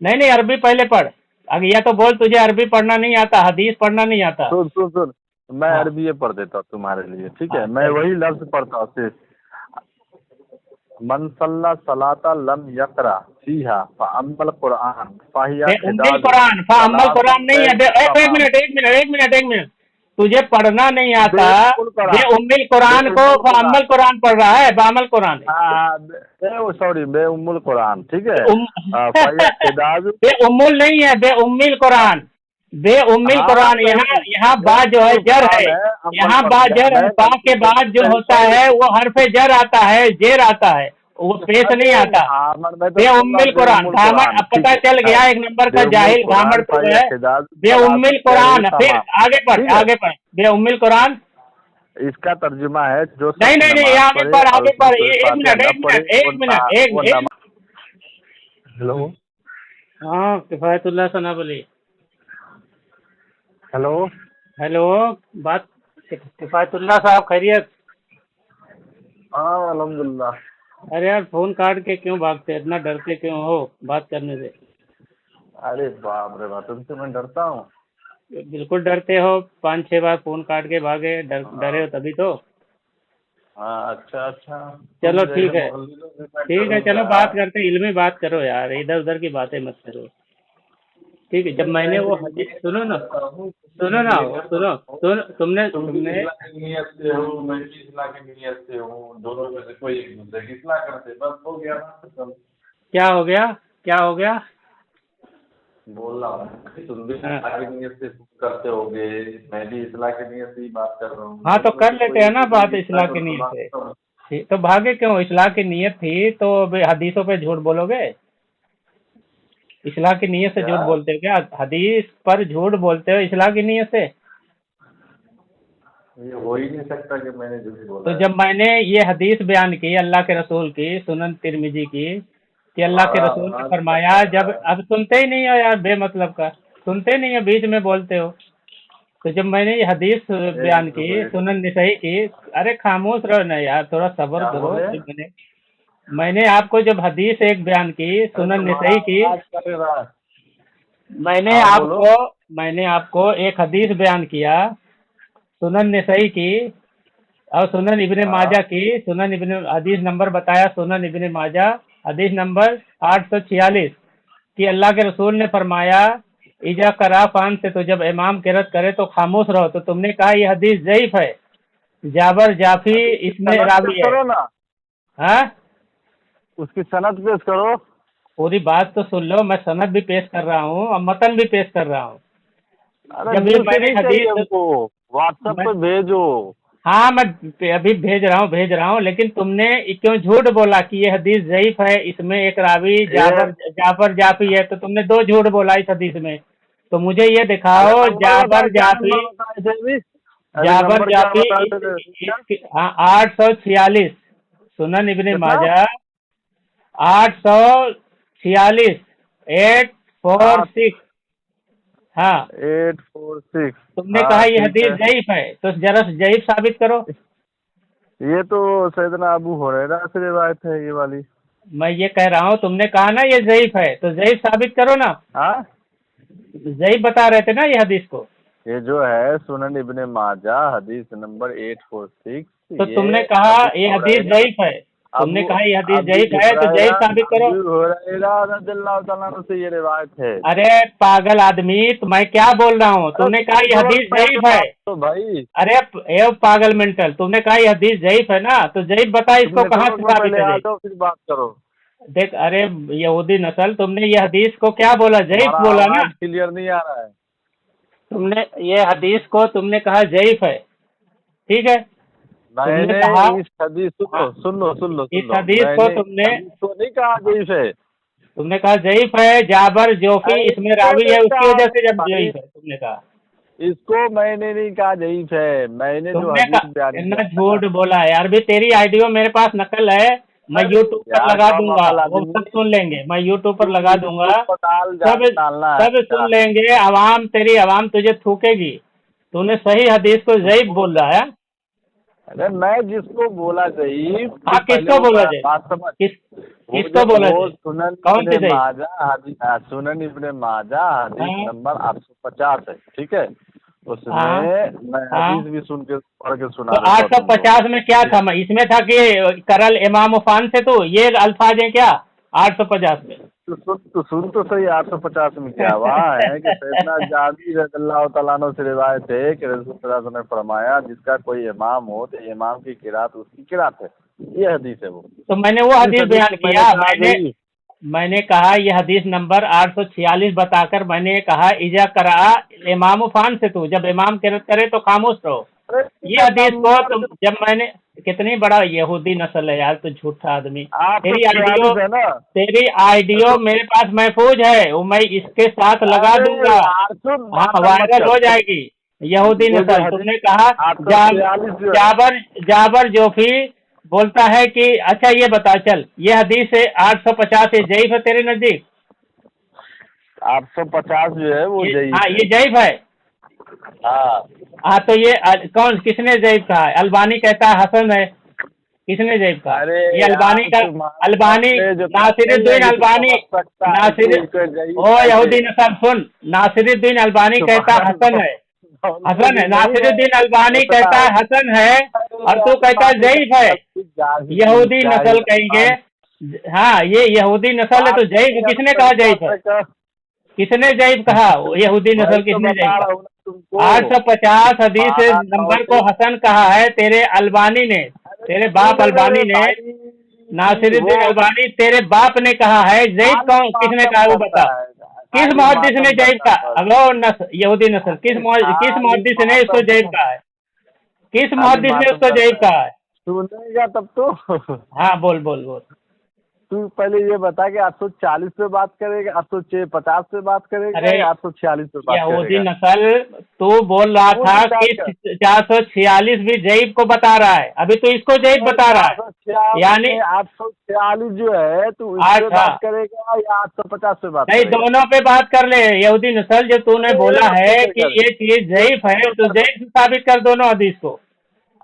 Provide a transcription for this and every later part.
नहीं नहीं, अरबी पहले पढ़। अगर या तो बोल तुझे अरबी पढ़ना नहीं आता, हदीस पढ़ना नहीं आता। सुन सुन सुन, मैं हाँ अरबी पढ़ देता हूँ तुम्हारे लिए, ठीक है? हाँ मैं चल। वही लफ्ज पढ़ता हूँ सिर्फ। मन सल्ला सलाता लम यकरा फीहा फअम्मल कुरान फाहिया बे उम्मिल हिदाज कुरान, फा अम्मल कुरान सलासुन नहीं है। बैन एक तमाम। मिनट एक मिनट एक मिनट एक मिनट, तुझे पढ़ना नहीं आता। बेउम्मुल बे कुरान, उम्मिल कुरान को बेउम्मुल फा कुरान। अम्मल कुरान पढ़ रहा है, बामल कुरान है। हाँ, सॉरी, बेउम्मुल कुरान, ठीक बे है? उम फाहिया हिदाज। बे उम्मुल नहीं है, बे उम्मिल कुरान। बे उम्मिल हाँ, कुरान, यहाँ यहाँ बा जो है बेउम्मुल जर है। कुरान है, अम्मल यहाँ पढ़ बा दिया जर है, मैं, बा गलती के से बाद जो नहीं होता नहीं। है वो हरफे जर आता है, जेर आता है, वो पेश नहीं अबे आता। घामर, मैं तो बे बोल रहा उम्मिल हूँ कुरान, बेउम्मुल घामर, कुरान, अब ठीक पता चल है? गया एक नंबर का बेउम्मुल जाहिल घामर कुरान तू फाहिया है। हिदाज बे उम्मिल सलासुन बैन कुरान, फिर तमाम, आगे पढ़ ठीक है? आगे पढ़। बे उम्मिल कुरान। इसका तर्जुमा है, जो नहीं शख्स नहीं नहीं, ये नमाज आगे पढ़े पढ़ और आगे उसमें पढ़, सूरह ये एक फातिहा मिनट न एक पढ़े, मिनट एक मिनट वो एक। नमाज। हेलो। हाँ किफायतुल्लाह सना बोली। हेलो। हेलो। बात, किफायतुल्लाह साहब खैरियत? हाँ, अल्हम्दुलिल्लाह। अरे यार, फोन काट के क्यों भागते, इतना डरते क्यों हो बात करने से? अरे बाप रे बाप, तुमसे मैं डरता हूँ? बिल्कुल डरते हो, 5-6 बार फोन काट के भागे, डरे हो हाँ तभी तो। हाँ, अच्छा अच्छा। चलो तुम जैसे ठीक है। मोहल्ले में मैं ठीक है चलो, डरूंगा? बात करते हैं, इल्मी बात करो यार, इधर उधर की बातें मत करो। ठीक है, जब अरे मैं मैंने वो तो हदीस, ये सुनो ना, करता हूँ, तुम सुनो भी ना, ये वो करता सुनो हो। सुन, तुमने तुम भी तुमने इस्लाह की नीयत से हो, मैं भी इस्लाह की नीयत से हूँ, दोनों में से कोई एक दूसरे की इस्लाह करते, बस हो गया ना खत्म। क्या हो गया, क्या हो गया? बोल रहा हूँ कि तुम भी हाँ इस्लाह की नीयत से करते होगे, मैं भी इस्लाह की नीयत से ही बात कर रहा हूँ, हाँ, तो दोनों में कर से लेते कोई हैं एक ना दूसरे बात की इस्लाह इस्लाह की करो तो नीयत बात से। खत्म। ठीक, तो भागे क्यों? इस्लाह की नीयत थी तो अभी हदीसों पे झूठ बोलोगे? इस्लाह की नीयत से क्या? झूठ बोलते हो क्या? हदीस पर झूठ बोलते हो इस्लाह की नीयत से? ये हो ही नहीं सकता कि मैंने झूठ तो बोला है। जब मैंने ये हदीस बयान की अल्लाह के रसूल की, सुनन तिरमिजी की, कि अल्लाह के तुम्हारा रसूल ने आवाज फरमाया, कट रहा जब, है। अब सुनते ही नहीं हो यार बेमतलब का, सुनते नहीं हो, बीच में बोलते हो। तो जब मैंने ये हदीस बयान एक की मिनट। सुनन निसई की, अरे खामोश रहो ना यार, थोड़ा सब्र क्या करो। बोले? जब मैंने आपको जब हदीस एक बयान की अरे सुनन तुम्हारा निसई की, आवाज कट रहा है। मैंने हाँ बोलो। आपको मैंने आपको एक हदीस बयान किया सुनन निसई की, और सुनन इब्ने हाँ। माजा की, सुनन इब्ने, हदीस नंबर बताया सुनन इब्ने माजा, हदीस नंबर 846, कि अल्लाह के रसूल ने फरमाया, इजा करा फान से, तो जब इमाम किरत करे तो खामोश रहो। तो तुमने कहा ये हदीस ज़ईफ है, जाबर जाफी अभी उसकी इसमें सनद पेश रावी है। करो ना, हाँ, उसकी सनद पेश करो। पूरी बात तो सुन लो, मैं सनद भी पेश कर रहा हूँ और मतन भी पेश कर रहा हूँ। अरे जब ये दिल से मैंने नहीं चाहिए हदीस, हमको, व्हाट्सएप मैं, पे भेजो। हाँ मैं अभी भेज रहा हूँ, लेकिन तुमने क्यों झूठ बोला कि ये हदीस ज़ईफ है, इसमें एक रावी ये जाबर जाफर जाफी है, तो तुमने दो झूठ बोला इस हदीस में। तो मुझे ये अरे दिखाओ, नंबर बताओ, जाबर क्या जाफी, नंबर बताए थे अभी? अभी जाबर नंबर क्या जाफी बताए थे क्या? इसकी, हाँ 846, सुनन इब्ने कितना? माजा, 846, 8, 846। हाँ, 846। तुमने कहा हाँ ये ठीक हदीस है। ज़ईफ है, तो जरा ज़ईफ साबित करो। ये तो सैयदना अबू हुरैरा से रिवायत है, ये वाली। मैं ये कह रहा हूँ, तुमने कहा ना ये ज़ईफ है, तो ज़ईफ साबित करो ना। हाँ, ज़ईफ बता रहे थे ना ये हदीस को। ये जो है सुनन इब्ने माजा हदीस नंबर 846, तो ये तुमने कहा अबू ये हदीस हुरैरा, ज़ईफ है, तुमने अबू कहा ये हदीस अबी ज़ईफ है, तो हुरैरा ज़ईफ साबित करो। अबू हुरैरा रज़ियल्लाहु तआला अन्हु से ये रिवायत है। अरे पागल आदमी, तो मैं क्या बोल रहा हूँ, अरे तुमने कहा तुम ये थोड़ा हदीस सही से ज़ईफ है। बात करो भाई। अरे ए पागल मेंटल, तुमने कहा ये हदीस ज़ईफ है ना, तो ज़ईफ बता, तुम इसको कहाँ नेटवर्क से में साबित पहले है आ ज़ईफ? जाओ, फिर बात करो। देख, अरे यहूदी नस्ल, तुमने ये हदीस को क्या बोला, ज़ईफ तुम्हारा बोला ना। आवाज क्लियर नहीं आ रहा है। तुमने ये हदीस को तुमने कहा ज़ईफ है, ठीक है, तुमने मैंने कहा, इस हदीस, हाँ, सुन इस लो, हदीस को मैंने इस तुमने हदीस को नहीं कहा ज़ईफ है। तुमने कहा ज़ईफ है, जाबर जोफी इसमें ऐसे रावी है, नहीं उसकी कहा वजह से मैंने जब भाई, ज़ईफ है तुमने कहा। इसको मैंने नहीं कहा ज़ईफ है, मैंने जो तुमने हदीस बयान कहा, किया इतना है ना। झूठ बोला है यार, भी तेरी आईडियो मेरे पास नकल है, मैं अरे यूट्यूब पर यार, लगा कम दूंगा, अकल वो आदमी, सब सुन लेंगे, मैं यूट्यूब पर तू लगा दूंगा, यूट्यूब पर सब डालना है सब क्या? सुन लेंगे, आवाम, तेरी आवाम तुझे थूकेगी। तूने सही हदीस को ज़ईफ बोल रहा है। अरे मैं जिसको बोला ज़ईफ़, हाँ, किसको बोला जाए? बात समझ। किसको बोला जाए? सुनन कौन सी इब्ने ज़ईफ़? माजा हदीस, सुनन इब्ने माजा हदीस हाँ, नंबर 850 है, ठीक है। उसमें हाँ, मैं हाँ। हदीस भी सुन के पढ़ के सुना तो देता हूँ तुमको। 850 में क्या था? इसमें था कि करल इमाम उफान से, तो ये अल्फाज हैं क्या 850 में? तो सुन तो सही, 850 में क्या वहाँ है कि सैयदना जाबिर रज़ियल्लाहु तआला अन्हु से रिवायत है कि रसूल सल्लल्लाहु अलैहि वसल्लम ने फरमाया, जिसका कोई इमाम हो तो इमाम की किरात उसकी किरात है। ये हदीस है वो। तो मैंने वो इस हदीस हदीस बयान को किया। कहा ज़ईफ़। मैंने कहा ये हदीस नंबर 846 बताकर मैंने कहा इजा करा इमाम फान से, तू जब इमाम किरत करे तो खामोश रहो। अरे ये हदीस को नंबर तुम, जब मैंने, कितनी बड़ा यहूदी नस्ल है यार, तू झूठा आदमी। तेरी आइडियो 846 है ना। तेरी आइडियो मेरे पास महफूज है, वो मैं इसके साथ लगा अरे दूंगा। सुन, हाँ, बात मत वायरल हो कर। जाएगी। यहूदी वो जो नस्ल, हदीस तुमने कहा 846 जो है, जाबर जोफी बोलता है कि, अच्छा ये बता चल, ये हदीस है 850 है, जयीफ है तेरे नजदीक? 850 जो है वो हाँ, ज़ईफ़ है। ये जयीफ है। हाँ। हाँ, तो ये कौन, किसने जयीफ कहा है? अलबानी कहता है हसन है। किसने जयीफ कहा? अरे ये अलबानी यार का, तुम्हारे अलबानी, अपने जो नहीं है नासिरुद्दीन कि तू अलबानी, समझ सकता है कि नासिर इसको ज़ईफ़ ओ कैसे। यहूदी नस्ल सुन, नासिरुद्दीन अलबानी कहता है तुम्हारा हसन है। दौलत हसन है, भी नहीं है नासिरुद्दीन अलबानी उतना। कहता है हसन है, और तू कहता है अलबानी जयीफ है। का जाहिल यहूदी नस्ल जाहिल कहेंगे। अलबानी। हाँ, ये यहूदी नस्ल है, बात तो जयीफ नहीं, किसने कहा सही जयीफ बात है? है का। किसने जयीफ कहा? यहूदी वही नस्ल तो किसने बता जयीफ रहा कहा? हूँ ना तुमको। 850 हदीस तुम्हारा नंबर को दौलत। हसन कहा है तेरे अलबानी ने, अरे तेरे बाप सुन अलबानी मेरे ने। भाई, वो नासिरुद्दीन अलबानी तेरे बाप ने कहा है। जयीफ खाली कौन, किसने मातम कहा वो करता बता। है, किस खाली मुहद्दिस ने मातम जयीफ करता है कहा? बस। अगो नस्ल यहूदी नस्ल, अरे किस खाली मुहद्दिस ने इसको जयीफ मातम, कहा है? किस खाली मुहद्दिस ने मातम उसको जयीफ करता है। कहा है? सुनेगा तब तो। हाँ, बोल बोल बोल। तू पहले ये बता कि 840 पे बात करेगा, 850 पे बात करेगा अरे या 846 पे बात यहूदी करेगा। नस्ल, तू बोल रहा तू था डिसाइड कर। कि 446 भी जयीफ को बता रहा है, अभी तो इसको जयीफ नहीं, बता रहा है। 446 यानी में 846 जो है तू इस पे आठ, हाँ, बात करेगा या 850 पे बात नहीं, करेगा। दोनों पे बात कर ले। यहूदी नस्ल, जो तूने अरे बोला एक है कि सेकंड, ये चीज एक जयीफ है, तो सेकंड। जयीफ से साबित कर दोनों हदीस को।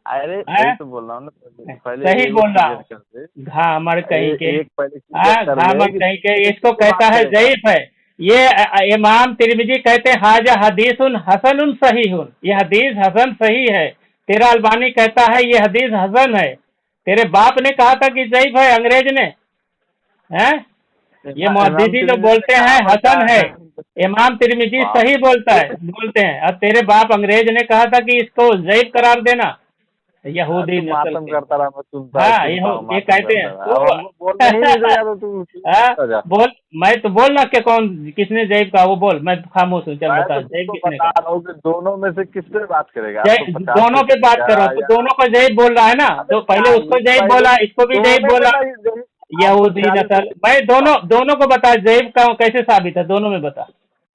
अरे वही हैं? तो बोल रहा हूँ ना, पहले पहले सही ये बोल रहा क्लियर हूँ। कर दे। घामर कहीं के। एक पहले क्लियर कर घामर ले कि कहीं के, तू किस इसको पे कहता बात है करेगा। जयीफ है। ये इमाम तिरमिजी कहते हैं हाजा हदीसुन हसनुन सहीहुन, ये हदीस हसन सही है। तेरा अलबानी कहता है ये हदीस हसन है। तेरे बाप ने कहा था कि जयीफ है, अंग्रेज ने। हैं? ये इमाम मुहद्दिसी लोग तिरमिज़ी ने बोलते हैं कहा हसन है। बताया। इमाम तिरमिजी वाह। सही बोलते हैं, और तेरे बाप अंग्रेज ने कहा था कि इसको जयीफ करार देना। यहूदी तू नस्ल मातम के। करता रहा, मैं हाँ, सुनता हूँ, ये मातम कहते करता हैं रहा, अब तो। हमको बोलने ही नहीं देगा तो तू हाँ, चुप जा। बोल। मैं तो बोल ना कि कौन, किसने जयीफ कहा वो बोल, मैं खामोश हूँ। चल मैं बता, तो जयीफ तुमको किसने बता कहा? रहा हूँ कि दोनों में से किस पे बात करेगा, जय 850 पे दोनों पे बात करेगा करो, तो या। दोनों को जयीफ बोल रहा है ना, अबे तो पहले उसको जाहिल, जयीफ पहले बोला, इसको भी जयीफ दोनों पे बोला। नहीं, यहूदी 846 नस्ल, मैं दोनों दोनों को बता, जयीफ का कैसे साबित है, दोनों में बता।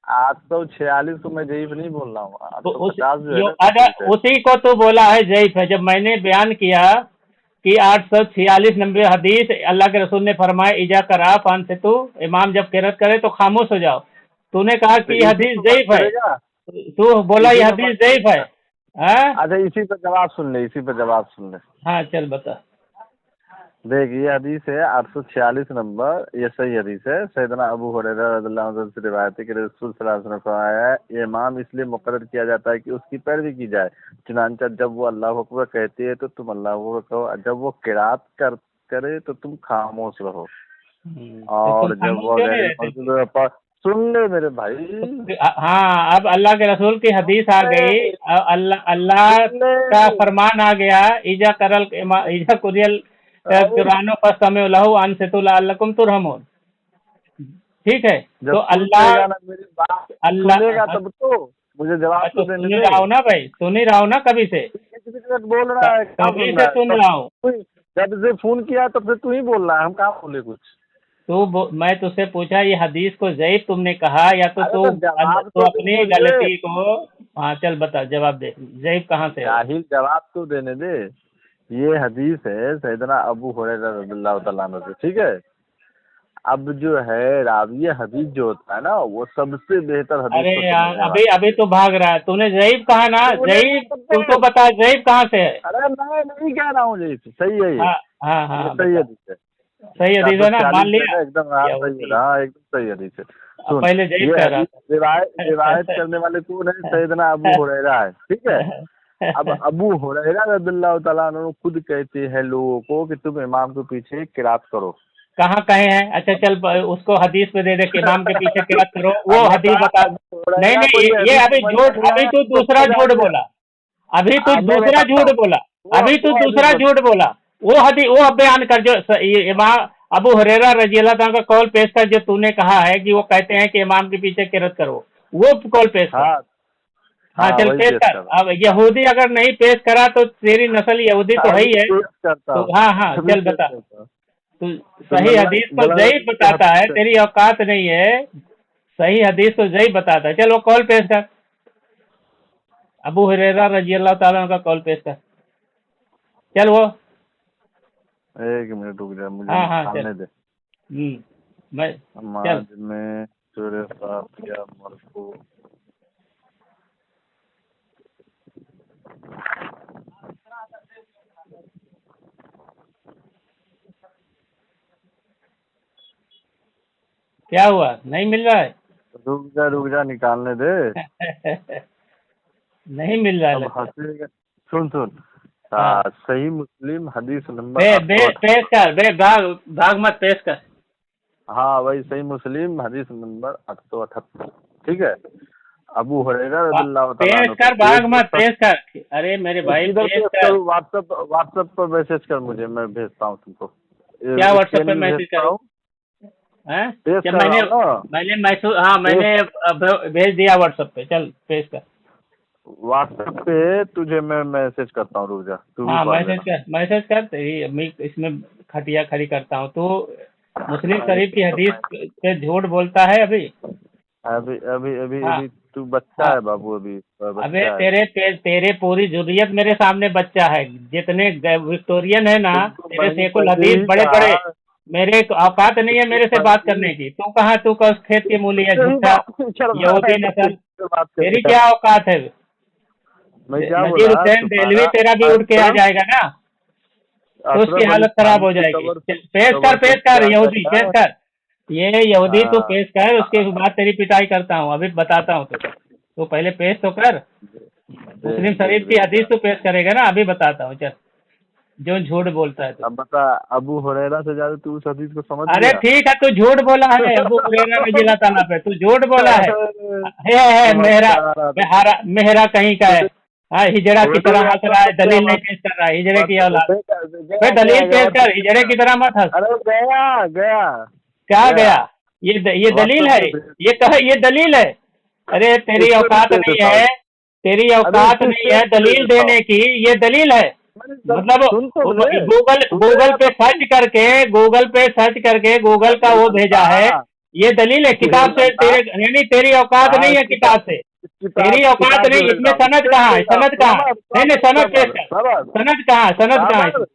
846 को मैं जयीफ नहीं बोल रहा हूँ, तो 850 जो है ना वो जयीफ अगर है। उसी को तू बोला है जयीफ है, जब मैंने बयान किया कि 846 नंबर हदीस, अल्लाह के रसूल ने फरमाया इजा करा फान से, तू इमाम जब किरत करे तो खामोश हो जाओ। तूने कहा तो कि ये इसी हदीस पे बात जयीफ है। करेगा, तू बोला इसी ये पे बात हदीस जयीफ है। करेगा। हाँ, अच्छा इसी पे जवाब सुन ले, इसी पे जवाब सुन ले। हाँ, चल बता। देख ये हदीस है 846 नंबर, ये सही हदीस है। सैयदना अबू हुरैरा रज़ियल्लाहु अन्हु से रिवायत है कि रसूल सल्लल्लाहु अलैहि वसल्लम ने फरमाया है, इमाम इसलिए मुकर्रर किया जाता है कि उसकी पैरवी की जाए। चुनांचे जब वो अल्लाहु अकबर कहती है तो तुम अल्लाहु अकबर कहो, जब वो किरात करे तो तुम खामोश रहो, तो तुम और जब खामोश वो क्यों नहीं गैर रहते? मौजूद पर सुन ले मेरे भाई। हाँ, अब अल्लाह के रसूल की हदीस आ गई। अल्लाह अल्लाह सुन ले। का फरमान आ गया, इजा कुरियल अरे कुरानो फस्तमिउ लहु अनसितु लअल्लकुम तुरहमून। ठीक है, जब तो सुन अल्लाह लेगा ना मेरी बात, अल्लाह सुनेगा तब तो मुझे जवाब मैं तो तो देने सुन ही दे। रहा हूँ ना भाई, सुन ही रहा हूँ ना कभी से। किसी बोल रहा है, क्या कभी सुन से रहा है सुन तब? रहा हूँ। जब से फोन किया तब से तू ही बोल रहा है, हम कहाँ बोले कुछ। मैं तुझसे पूछा ये हदीस को जयीफ तुमने कहा, या तो अरे तू तो जवाब तू तो अपनी देने दे, गलती को। हाँ, चल बता, जवाब दे, जयीफ कहाँ से है? जाहिल जवाब तो देने दे। ये हदीस है सैयदना अबू हुरैरा रज़ियल्लाहु तआला अन्हु से, ठीक है। अब जो है रावी हदीस जो होता है ना, वो सबसे बेहतर हदीस अरे को यार समझने अभी वाला अभी तो भाग रहा है, तूने ज़ईफ कहा ना, तूने ज़ईफ तू तो बता ज़ईफ कहाँ से है? अरे मैं नहीं कह रहा हूँ, जी सही है हाँ हाँ ये हाँ सही बता। हदीस है। सही हदीस है ना, मान 446 लिया? है एकदम, हाँ क्या सही होती है, है? हाँ एकदम सही हदीस है। अब सुन, पहले ज़ईफ ये कह रहा हदीस रिवायत करने वाले कौन है? सैयदना अबू हुरैरा है, ठीक है। अब था। अबू हुरैरा रज़ियल्लाहु तआला अन्हु खुद कहते हैं लोगों को कि तुम इमाम के पीछे किरात करो। कहाँ कहे हैं? अच्छा चल उसको हदीस पे दे दे कि इमाम के पीछे किरात करो, वो अब हदीस बता, बता। अबू नहीं हुरैरा को नहीं, ये ये हदीस अभी समझ में झूठ, नहीं अभी आया तू तो दूसरा समझा झूठ दिया। बोला। अभी तू मैं दूसरा बताता झूठ हूँ, बोला। अभी तू वो हदीस दूसरा झूठ बोला। वो हदीस वो बयान कर जो ये इमाम अबू हुरैरा रज़ियल्लाहु ताला का कौल पेश कर, जो तूने कहा है कि वो कहते हैं कि इमाम के पीछे किरात करो, वो कौल पेश कर। हाँ हाँ हाँ चल वही पेश पेश कर। कर रहा अब यहूदी अगर नहीं पेश करा तो तेरी नस्ल यहूदी हूँ। तो है अभी ही है। पेश करता तो हूँ, हाँ हाँ अभी चल पेश बता। करता हूँ। तू तो सही हदीस को ज़ईफ बताता है, तेरी औकात नहीं है। सही हदीस को ज़ईफ बताता है। चल वो कौल पेश कर, अबू हुरैरा रज़ियल्लाहु ताला अन्हु का कौल पेश कर। चल वो। एक मिनट रुक जा, मुझे हाँ हाँ चल। निकालने दे। मैं चल। समाज में सूर्य साफिया मरफू। क्या हुआ, नहीं मिल रहा रुक जा निकालने दे। है? नहीं मिल रहा है अब लगता है। हंसेगा। सुन सुन। हाँ सही मुस्लिम हदीस नंबर बे बे 808। पेश कर बे, भाग भाग मत, पेश कर। हाँ वही सही मुस्लिम हदीस नंबर 878, ठीक है। अबू हुरैरा रज़ियल्लाहु तआला पेश अन्हु कर, के भाग एक मत, पेश कर। अरे मेरे भाई किधर पेश पेश कर। करूँ? व्हाट्सएप पर मैसेज कर मुझे, मैं भेजता हूँ तुमको। क्या व्हाट्सएप स्कैन पे भी मैसेज भेजता करूँ? हूँ। हैं? पेश जब कर रहा मैंने हूँ ना। मैंने मैसेज, हाँ पेश मैंने भेज दिया व्हाट्सएप पे, चल पेश कर। व्हाट्सएप पे तुझे मैं मैसेज करता हूँ, रुक जा, तू भी हाँ पढ़ लेना। मैसेज कर तेरी अम्मी इसमें खटिया खड़ी करता हूँ। तो मुस्लिम शरीफ की हदीस पे झूठ बोलता है अभी। अभी अभी अभी हाँ अभी तू बच्चा हाँ। है बाबू, अभी अबे बच्चा है। तेरे पूरी जुर्रियत मेरे सामने बच्चा है। जितने विक्टोरियन है ना, तुमको तेरे मैंने शेखुल पहले हदीस ही बड़े कहा। बड़े, मेरे औकात नहीं है मेरे से बात करने की। तू कहाँ, तू का उस खेत की मूली है तेरी झूठा बात नहीं कर रहा यहूदी है, तो नस्ल। किससे बात तेरी करेगा? क्या औकात है? मैं क्या नजीर बोला हुसैन देलवी तुम्हारा? तेरा भी उड़ के आ अशरफ जाएगा ना, तो उसकी अशरफ अली हालत खराब थानवी हो की जाएगी। कबर से पेश कर क्या यहूदी, पेश जाएगा? कर। ये यहूदी तू हाँ पेश कर, उसके बाद तेरी पिटाई करता हूँ। अभी बताता हूँ तुझे, तू पहले पेश तो कर। देख मुस्लिम देख शरीफ की भेजा। हदीस तो पेश करेगा ना, अभी बताता हूँ चल। जो झूठ बोलता है तू। अब बता, अबू हुरैरा से ज्यादा तू उस हदीस को समझ अरे गया? ठीक है, तू झूठ बोला है अबू हुरैरा रज़ियल्लाहु ताला पे, तू झूठ बोला है मेहरा, मेहरा कहीं का है। हाँ हिजड़ा की तरह हंस रहा है, दलील नहीं पेश कर रहा है, हिजड़े की औलाद। भाई दलील पेश कर, हिजड़े की तरह मत हंस। अरे गया गया क्या गया। गया? ये दलील है? व्हाट्सएप पे भेज। ये दलील है? अरे तेरी इसमें भी औकात भेज नहीं देता है, हूँ। तेरी अरे औकात इसमें नहीं है भी भेज दलील देता हूँ। देने की। ये दलील है? मैंने मतलब सुन तो ले। गूगल पे सर्च करके, गूगल का वो भेजा है, ये दलील है? किताब से तेरे, नहीं तेरी औकात नहीं है किताब से। तेरी औकात किताब से नहीं, इसमें भेजा हूँ। सनद कहाँ है? सनद कहाँ है? नहीं सनद पेश कर। सबर सनद कहाँ है? सनद कहाँ है इसमें?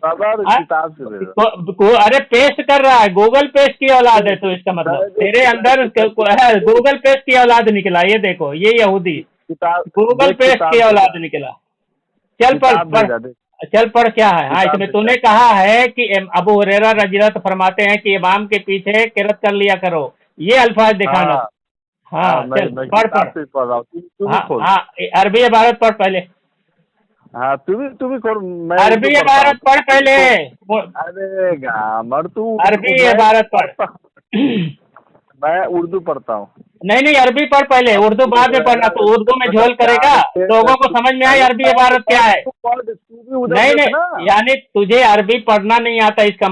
सबर हाँ? किताब से भेजा। अरे पेस्ट कर रहा है, गूगल पेस्ट की औलाद है तो इसका मतलब तेरे अंदर है गूगल पेस्ट की औलाद निकला। ये देखो, ये यहूदी किताब गूगल देख, पेस्ट किताब की भेजा। औलाद निकला। चल किताब भेजा देख। चल पढ़ क्या है। हाँ किताब इसमें भेजा। तूने कहा है कि अबू हुरैरा रज़ियल्लाहु फरमाते हैं कि इमाम के पीछे किरत कर लिया करो। ये अल्फाज दिखाना। हाँ हाँ, हाँ चल मैं पढ़। किताब से पढ़ रहा हूँ, तू भी हाँ खोल। हाँ अरबी इबारत पढ़ पहले। हाँ तू भी खोल, मैं उर्दू अरबी पढ़ता हूँ। इबारत पढ़ पहले। अरे गामर तू। अरबी मैं इबारत पढ़। मैं उर्दू पढ़ता हूँ। नहीं अरबी पढ़ पहले, उर्दू बाद में पढ़ना। तो उर्दू में झोल करेगा, लोगों को समझ में आए अरबी इबारत क्या है। नहीं यानी तुझे अरबी पढ़ना नहीं आता, इसका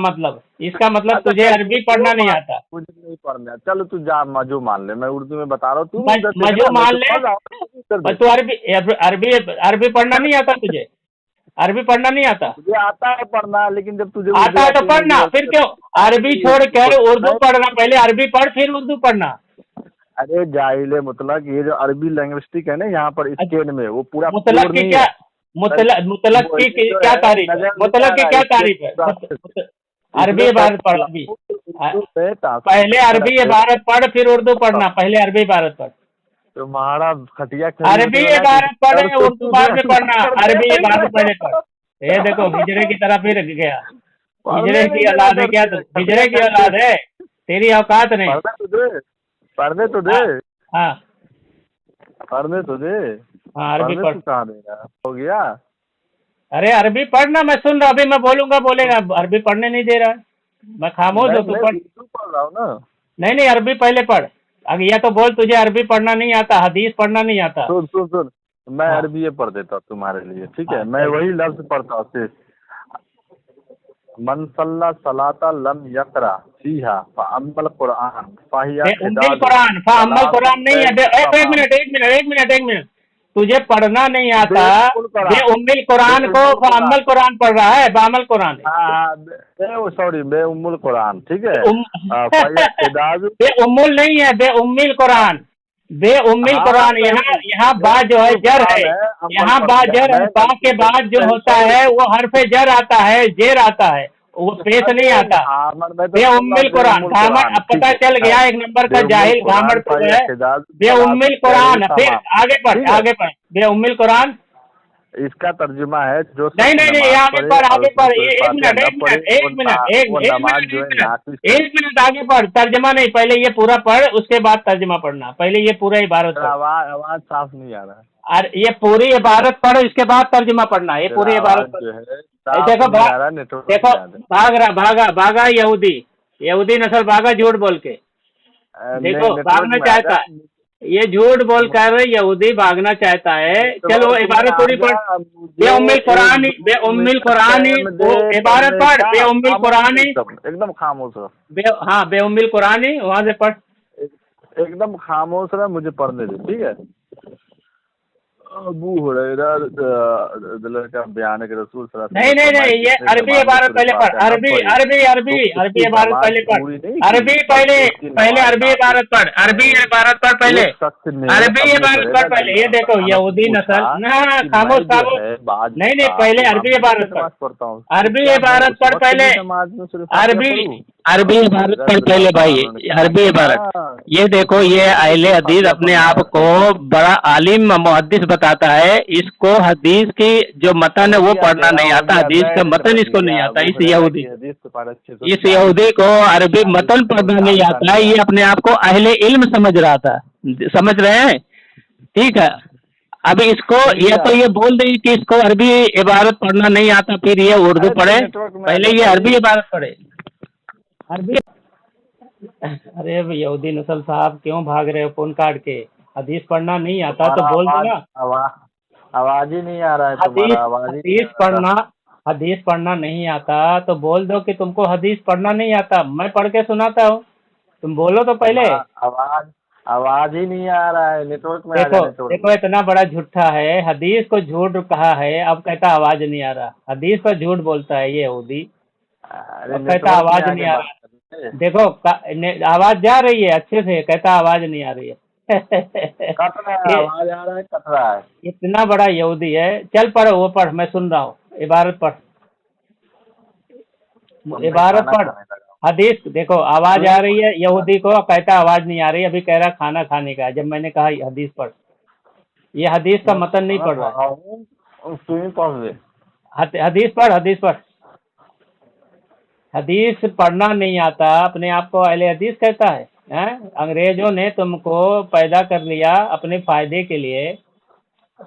मतलब तुझे अरबी पढ़ना नहीं आता। मुझे नहीं पढ़ना। चलो तू जा, मजो मान ले, मैं उर्दू में बता रहा हूँ, तू मजो मान ले। तू अरबी पढ़ना नहीं आता तुझे? अरबी पढ़ना नहीं आता? मुझे आता है पढ़ना, लेकिन जब तुझे आता है तो पढ़ना, फिर क्यों अरबी छोड़ कर उर्दू पढ़ना? पहले अरबी पढ़ फिर उर्दू पढ़ना। अरे जाहिल मुतलक, ये जो अरबी लैंग्विस्टिक है ना यहाँ पर स्केल में, वो पूरा मुतलक की क्या, मुतलक की क्या तारीफ है? मुतलक की क्या तारीफ है? अरबी इबारत पढ़ अभी। उर्दू से ट्रांसलेट पहले अरबी इबारत पढ़, फिर उर्दू पढ़ना। पहले अरबी इबारत पढ़। तुम्हारा खटिया अरबी इबारत पढ़े, उर्दू बाद में पढ़ना। अरबी इबारत पहले पढ़। ये देखो हिजरे की तरफ ही रख गया। हिजरे की औलाद है क्या तू? हिजरे की औलाद है, तेरी औकात नहीं। पढ़ने तो दे, हाँ पढ़ने तो दे। हाँ अरबी पढ़ने पढ़। तू कहाँ देगा, हो गया। अरे अरबी पढ़ना, मैं सुन रहा, अभी मैं बोलूंगा बोलेगा। अरबी पढ़ने नहीं दे रहा है, मैं खामोश हूँ, तू मैं पढ़। उर्दू पढ़ रहा हूँ ना। नहीं नहीं, अरबी पहले पढ़। अगर या तो बोल तुझे अरबी पढ़ना नहीं आता, हदीस पढ़ना नहीं आता। सुन सुन सुन, मैं हाँ। अरबी ये पढ़ देता हूँ तुम्हारे लिए, ठीक है। हाँ, मैं चल। वही लफ्ज पढ़ता हूँ सिर्फ। मन सल्ला सलाता लम यकरा फीहा फअम्मल कुरान फाहिया बे उम्मिल कुरान, अम्मल कुरान नहीं है। एक मिनट एक मिनट एक मिनट एक मिनट, तुझे पढ़ना नहीं आता। बे उम्मिल कुरान को अम्मल कुरान पढ़ रहा है, बामल कुरान है। सॉरी, बे उम्मुल कुरान, ठीक है। बे उम्मुल नहीं है, बे उम्मिल कुरान। बे उम्मिल कुरान। यहाँ बा जो है जर है, यहाँ बा जर है। बा के बाद जो होता है वो हरफे जर आता है, जेर आता है, वो पेश नहीं आता। बे उम्मिल कुरान घामड़, अब पता चल गया एक नंबर का जाहिल घामड़ तो है। बे उम्मिल कुरान, फिर आगे पढ़, आगे पढ़। बे उम्मिल कुरान इसका तर्जुमा है जो नहीं नहीं नहीं, आगे पढ़, आगे पढ़। एक मिनट एक मिनट एक मिनट एक मिनट आगे पढ़। तर्जमा नहीं, पहले ये पूरा पढ़, उसके बाद तर्जमा पढ़ना। पहले ये पूरा इबारत पढ़। आवाज साफ नहीं आ रहा है। अरे ये पूरी इबारत पढ़ो, इसके बाद तर्जमा पढ़ना। ये पूरी इबारत पढ़। देखो देखो, भागा यहूदी, यहूदी नस्ल भागा झूठ बोल के। देखो भागना चाहता है, ये झूठ बोल कर यहूदी भागना चाहता है। चलो इबारत पूरी पढ़। बे उम्मिल कुरानी, बे उम्मिल कुरानी, वो इबारत पढ़। बे उम्मिल कुरानी, एकदम खामोश रहो। हाँ बे उम्मिल कुरानी, वहाँ से पढ़। एकदम खामोश रहा, मुझे पढ़ने दे, ठीक है। अबू हुरैरा का बयान के रसूल नहीं नहीं नहीं, ये अरबी इबारत पहले पढ़। अरबी अरबी अरबी अरबी इबारत पहले पढ़। अरबी पहले पहले अरबी इबारत पढ़। अरबी इबारत पढ़ पहले, अरबी इबारत पढ़ पहले। ये देखो यहूदी नस्ल ना, खामोश खामोश। नहीं नहीं, पहले अरबी इबारत पढ़। अरबी इबारत पढ़ पहले। अरबी अरबी इबारत पढ़ पहले भाई, अरबी इबारत। ये देखो, ये अहले हदीस अपने आप को बड़ा आलिम मुहद्दिस बताता है। इसको हदीस की जो मतन है वो पढ़ना नहीं आता, हदीस का मतन इसको नहीं आता। इस यहूदी को अरबी मतन पढ़ना नहीं आता है। ये अपने आप को अहले इल्म समझ रहा था, समझ रहे हैं, ठीक है। अभी इसको ये तो ये बोल दे कि इसको अरबी इबारत पढ़ना नहीं आता, फिर ये उर्दू पढ़े। पहले ये अरबी इबारत पढ़े, अरबी। अरे यहूदी नस्ल साहब, क्यों भाग रहे हो फोन काट के? हदीस पढ़ना नहीं आता तो बोल दो ना। आवाज ही नहीं आ रहा है हदीस पढ़ना नहीं आता तो बोल दो कि तुमको हदीस पढ़ना नहीं आता। मैं पढ़ के सुनाता हूँ, तुम बोलो तो पहले। आवाज ही नहीं आ रहा है, नेटवर्क में देखो इतना बड़ा झूठा है, हदीस को झूठ कहा है, अब कहता आवाज नहीं आ रहा। हदीस पर झूठ बोलता है ये यहूदी, अब कहता आवाज नहीं आ रहा। देखो आवाज जा रही है अच्छे से, कहता आवाज नहीं आ रही है। आवाज आ रहा है, कट रहा है। इतना बड़ा यहूदी है। चल पढ़, वो पढ़, मैं सुन रहा हूँ। इबारत पढ़, इबारत पढ़। हदीस देखो आवाज आ रही है यहूदी को, कहता आवाज नहीं आ रही। अभी कह रहा खाना खाने का, जब मैंने कहा हदीस पढ़। ये हदीस का मतन नहीं पढ़ रहा है। हदीस पढ़, हदीस पढ़। हदीस पढ़ना नहीं आता, अपने आप को अहले हदीस कहता है, हैं? अंग्रेजों ने तुमको पैदा कर लिया अपने फायदे के लिए,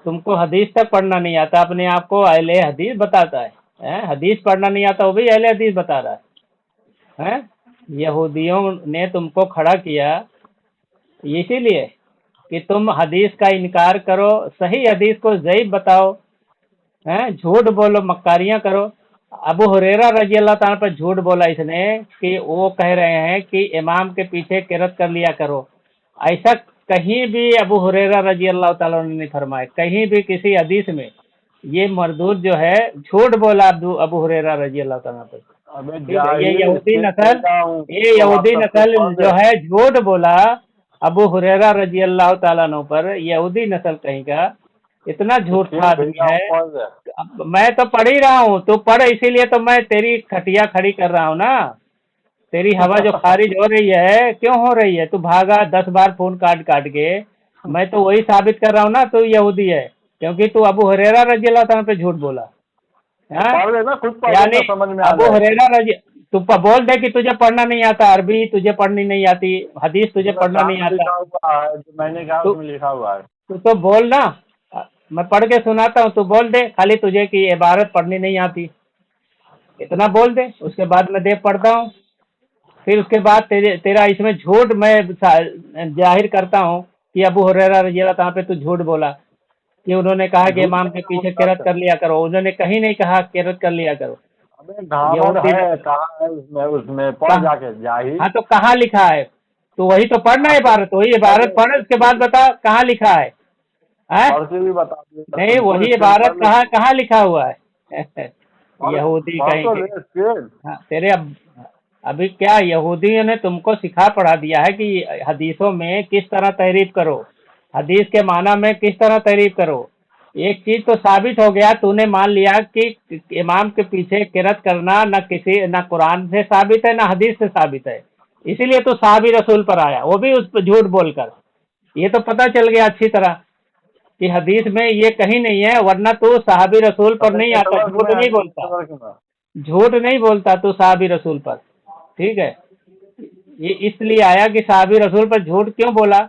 तुमको हदीस तक पढ़ना नहीं आता, अपने आप को अहले हदीस बताता है, हैं? हदीस पढ़ना नहीं आता, वो भी अहले हदीस बता रहा है, हैं? यहूदियों ने तुमको खड़ा किया इसीलिए कि तुम हदीस का इनकार करो, सही हदीस को ज़ईफ बताओ, हैं? झूठ बोलो, मक्कारियाँ करो। अबू हुरैरा रजी अल्लाह ताला पर झूठ बोला इसने कि वो कह रहे हैं कि इमाम के पीछे किरत कर लिया करो। ऐसा कहीं भी अबू हुरैरा रजी अल्लाह ताला ने नहीं फरमाया, कहीं भी किसी हदीस में। ये मरदूद जो है झूठ बोला अबू हुरैरा रजी अल्लाह ताला पर। ये यहूदी नस्ल जो है झूठ बोला अबू हुरैरा रजी अल्लाह ताला पर, यहूदी नस्ल कहीं का। इतना झूठा स्क्रीन आदमी भेज रहा है। हूँ, पढ़ ले। अब मैं तो पढ़ ही रहा हूँ, तू पढ़, इसीलिए तो मैं तेरी खटिया खड़ी कर रहा हूँ ना। तेरी हवा जो खारिज हो रही है, क्यों हो रही है? तू भागा 10 बार फोन काट काट के। मैं तो वही साबित कर रहा हूँ ना, तू यहूदी है, क्योंकि तू अबू हुरैरा रजी अल्लाह तआला पे झूठ बोला। हाँ, पढ़ लेना, खुद पढ़ यानी लेना, समझ में आ अबू जाएगा। हुरैरा रजी, तू बोल दे कि तुझे पढ़ना नहीं आता अरबी, तुझे पढ़नी नहीं आती हदीस, तुझे उसमें पढ़ना साफ नहीं आता। लिखा हुआ है, जो मैंने कहा तू उसमें लिखा हुआ है। तू तो बोल ना, मैं पढ़ के सुनाता हूँ, तू बोल दे खाली तुझे कि इबारत पढ़नी नहीं आती, इतना बोल दे, उसके बाद मैं दे पढ़ता हूँ। फिर उसके बाद तेरा इसमें झूठ मैं जाहिर करता हूँ कि अबू हुरैरा रजी अल्लाह तआला पे तू झूठ बोला कि उन्होंने कहा कि झूठ इमाम के नहीं पीछे बोलता किरत था। कर लिया करो, उन्होंने कहीं नहीं कहा किरत कर लिया करो। अबे घावन यहूदी ने है, कहाँ है उसमें, उसमें पढ़ कहा, जाके जाहिल। हाँ तो कहाँ लिखा है? तो वही तो पढ़ना, इबारत वही इबारत पढ़, उसके बाद बता कहाँ लिखा है। हैं? पढ़ के भी बता दिया नहीं, तुमको, वही स्क्रीन इबारत पढ़ ले। कहाँ कहाँ लिखा हुआ है? पढ़ यहूदी पढ़ कहीं तो के। ले स्क्रीन। हाँ, तेरे अभी क्या यहूदियों ने तुमको सिखा पढ़ा दिया है कि हदीसों में किस तरह तहरीफ करो, हदीस के माना में किस तरह तहरीफ करो। एक चीज तो साबित हो गया, तूने मान लिया कि इमाम के पीछे किरत करना न कुरान से साबित है, न हदीस से साबित है, इसीलिए तू साहबी रसूल पर आया, वो भी उस पर झूठ बोलकर। ये तो पता चल गया अच्छी तरह कि हदीस में ये कहीं नहीं है, वरना तू साहबी रसूल पर नहीं आता, नेटवर्क झूठ में है, नहीं बोलता, नेटवर्क में। झूठ नहीं बोलता तू साहबी रसूल पर। ठीक है, ये इसलिए आया कि साहबी रसूल पर झूठ क्यों बोला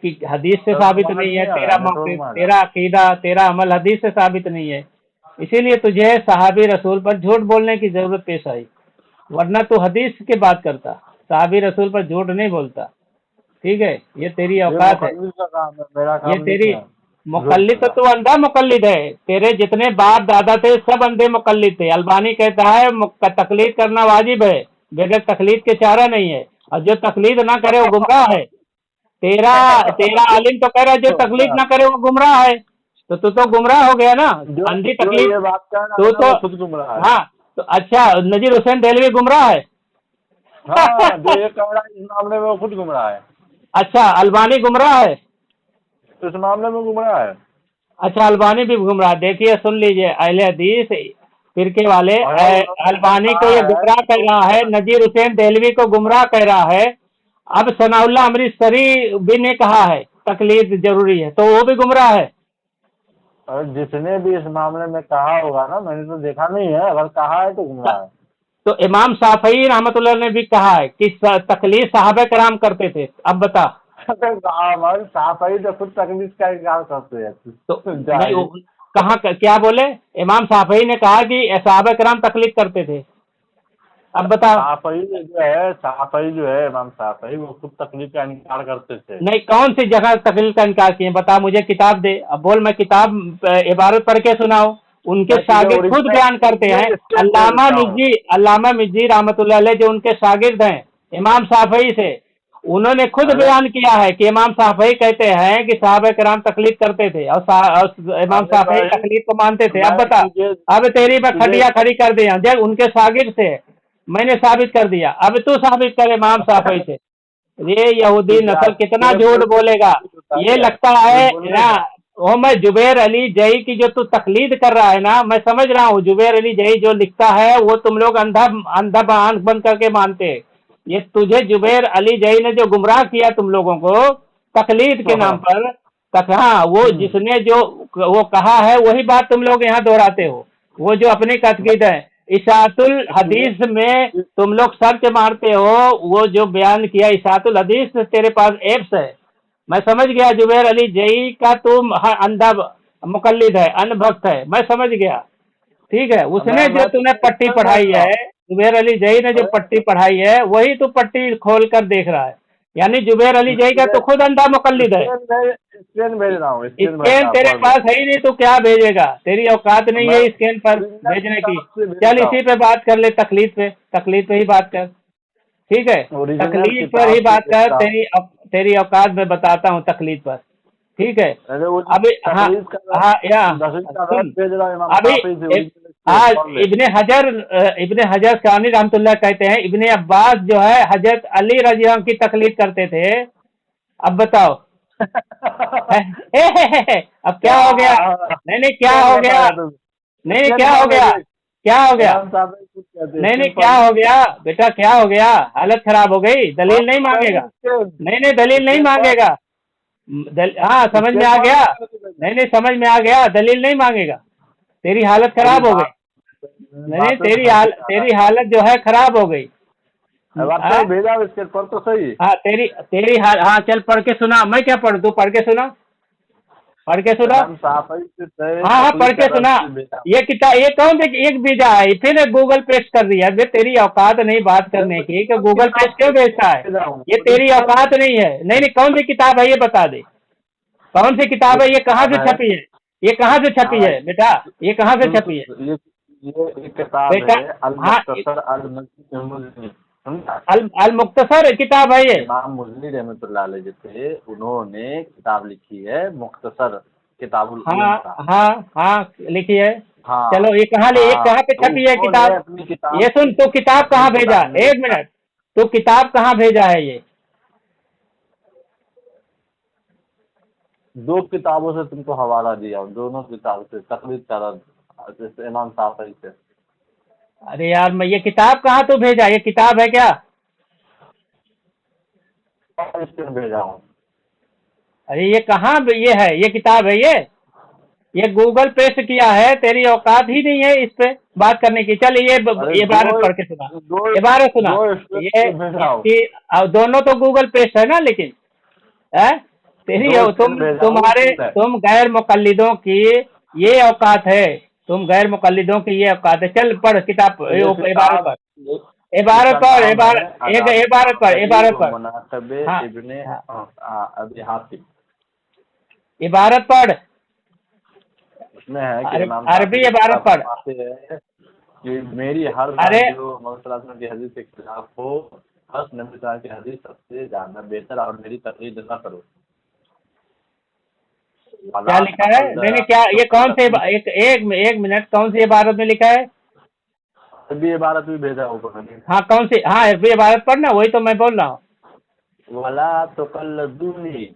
कि हदीस से साबित नेटवर्क नहीं है, नहीं आ रहा, तेरा नेटवर्क मौक़िफ़, में आ जा। तेरा अकीदा, तेरा अमल हदीस से साबित नहीं है, इसीलिए तुझे साहबी रसूल पर झूठ बोलने की जरूरत पेश आई, वरना तू हदीस की बात करता, साहबी रसूल पर झूठ नहीं बोलता। ठीक है, ये तेरी ये औकात है, मुकद्दस का काम है, मेरा ये काम नहीं तेरी है। मुकल्लिद, तो तू अंधा मुकल्लिद है, तेरे जितने बाप दादा थे सब अंधे मुकल्लिद थे। अलबानी कहता है तकलीद करना वाजिब है, बगैर तकलीद के चारा नहीं है, और जो तकलीद ना करे वो गुमराह है। तेरा तेरा आलिम तो कह रहा है जो तकलीद ना करे वो गुमराह है, तो तू तो गुमराह हो गया ना, जो अंधी जो तकलीद। ये बात कह रहा तू है ना, तो, वो खुद गुमराह है। हाँ तो अच्छा, नजीर हुसैन देलवी गुमराह है। हाँ, जो ये कह रहा है इस मामले में वो खुद गुमराह है। अच्छा, अलबानी गुमराह है। इस मामले में गुमराह है। अच्छा, अलबानी भी गुमराह। देखिए सुन लीजिए, अहले हदीस फिरके वाले और उन्होंने अलबानी को कहा ये है गुमराह कह रहा है, नजीर हुसैन देलवी को गुमराह कह रहा है। अब सनाउल्लाह अमृतसरी भी ने कहा है तकलीद जरूरी है, तो वो भी गुमराह है। और जिसने भी इस मामले में कहा होगा ना, मैंने तो देखा नहीं है, अगर कहा है तो गुमराह है। तो इमाम शाफई रहमतुल्लाह ने भी कहा है कि तकलीद सहाबा कराम करते थे। अब बता, हमारे साफाई तो खुद तकलीफ का इनकार करते हैं। तो नहीं, कहाँ क्या बोले? इमाम शाफई ने कहा कि सहाबा कराम तकलीद करते थे। अब बता, साफाई जो है इमाम साफाई, वो खुद तकलीफ का इनकार करते थे। नहीं, कौन सी जगह तकलीद का इनकार किए? बता मुझे, किताब दे। अब बोल, मैं किताब इबारत पढ़ के सुनाऊं। उनके शागिर्द खुद बयान करते हैं, अल्लामा मिज़्ज़ी रहमतुल्लाह अलैह जो उनके शागिर्द हैं इमाम शाफई से, उन्होंने खुद बयान किया है कि इमाम शाफई कहते हैं कि साहबा कराम तकलीद करते थे, और इमाम शाफई तकलीद को मानते थे। अब बता, अब तेरी मैं खटिया खड़ी कर दिया, जब उनके शागिर्द से मैंने साबित कर दिया, अब तू साबित कर इमाम शाफई से। ये यहूदी नस्ल कितना झूठ बोलेगा। ये लगता है ना, वो मैं जुबैर अली जई की जो तू तकलीद कर रहा है ना, मैं समझ रहा हूँ, जुबैर अली जई जो लिखता है वो तुम लोग अंधा अंधा आंख बंद करके मानते हैं। ये तुझे जुबैर अली जई ने जो गुमराह किया तुम लोगों को तकलीद के नाम पर, हाँ, वो जिसने जो वो कहा है वही बात तुम लोग यहाँ दोहराते हो, वो जो अपनी तकलीद है। इशातुल हदीस में तुम लोग सर्च मारते हो, वो जो बयान किया इशातुल हदीस, तेरे पास एप्स है। मैं समझ गया जुबैर अली जई का तुम अंधा मुकल्लिद है, अनभक्त है, मैं समझ गया। ठीक है, उसने जो तूने पट्टी पढ़ाई है, जुबैर अली जई ने जो पट्टी पढ़ाई है वही तू पट्टी खोल कर देख रहा है, यानी जुबैर अली जई का तो खुद अंधा मुकल्लिद है। स्कैन भेज रहा हूँ, स्कैन तेरे पास है ही नहीं तो क्या भेजेगा? तेरी औकात नहीं है स्कैन पर भेजने की। चल इसी पे बात कर ले, तकलीद पे ही बात कर। ठीक है, तकलीद पर ही बात कर, तेरी औकात में बताता हूँ तकलीद पर। ठीक है, अभी हाँ हाँ या अभी हाँ, इब्ने हजर सानी रहमतुल्लाह कहते हैं इब्ने अब्बास जो है हजरत अली रज़ी अल्लाह की तकलीद करते थे। अब बताओ, अब क्या हो गया? नहीं नहीं क्या हो गया? नहीं नहीं क्या हो गया? क्या हो गया? नहीं नहीं क्या हो गया बेटा? क्या हो गया? हालत खराब हो गई, दलील नहीं मांगेगा? नहीं नहीं दलील नहीं मांगेगा। हाँ समझ में आ गया। नहीं नहीं समझ में आ गया, दलील नहीं मांगेगा। तेरी हालत खराब हो गई। नहीं नहीं तेरी हालत जो है खराब हो गई। व्हाट्सएप भेजा इसके पर तो सही। हाँ तेरी तेरी हाँ चल पढ़ के सुना। मैं क्या पढ़, तू पढ़ के सुना, पढ़ के सुना। हाँ हाँ पढ़ के सुना। ये किताब ये कौन सी एक भेजा है? फिर गूगल पेस्ट कर दिया। बे तेरी औकात नहीं बात करने की कि गूगल पेस्ट क्यों भेजता है? ये तेरी औकात नहीं है। नहीं नहीं कौन सी किताब है ये बता दे, कौन सी किताब है? ये कहाँ से छपी है? ये कहाँ से छपी है बेटा? ये कहाँ से छपी है ये एक किताब बेटा? है हाँ अल मुख्तसर किताब है ये। इमाम मुज़नी रहमतुल्लाह अलैह जो थे उन्होंने किताब लिखी है मुख्तसर किताबुल इल्म हाँ का। हाँ हाँ लिखी है। हाँ चलो ये कहाँ ये हाँ, कहाँ पे तो छपी है उन्होंने किताब? अपनी किताब ये सुन, तो किताब अपनी कहाँ भेजा? किताब में एक मिनट, तो किताब कहाँ भेजा है ये? दो किताबों से तुमको हवाला दिया, दोनों किताब से तकलीद करा जैसे इमाम साफ़ी से। अरे यार मैं ये किताब कहाँ तो भेजा? ये किताब है क्या? इसमें भेजा हूँ। अरे ये कहाँ ये है? ये किताब है ये गूगल पेस्ट किया है। तेरी औकात ही नहीं है इस पे बात करने की। चल ये इबारत पढ़ के सुना, इबारत सुना। ये इसकी दोनों तो गूगल पेस्ट है ना, लेकिन है तेरी तुम गैर मुकल्लिदों की ये औकात है। तुम गैर मुकल्लिदों की ये औकात है। चल पढ़ किताब, इबारत पढ़, इबारत पढ़, एक इबारत पढ़, इबारत पढ़। हाँ इब्ने अबी हातिम इबारत पढ़, उसमें है कि अरबी इबारत पढ़। कि मेरी हर बात जो मोहम्मद की हदीस के खिलाफ हो, बस नबी की हदीस सबसे ज्यादा बेहतर और मेरी तकलीद न करो। क्या लिखा है? नहीं नहीं क्या ये कौन से एक मिनट, कौन सी इबारत में लिखा है? अरबी इबारत भी भेजा होगा। हाँ कौन सी? हाँ अरबी इबारत पढ़ना, वही तो मैं बोल रहा हूँ। वला तुकल्लदूनी,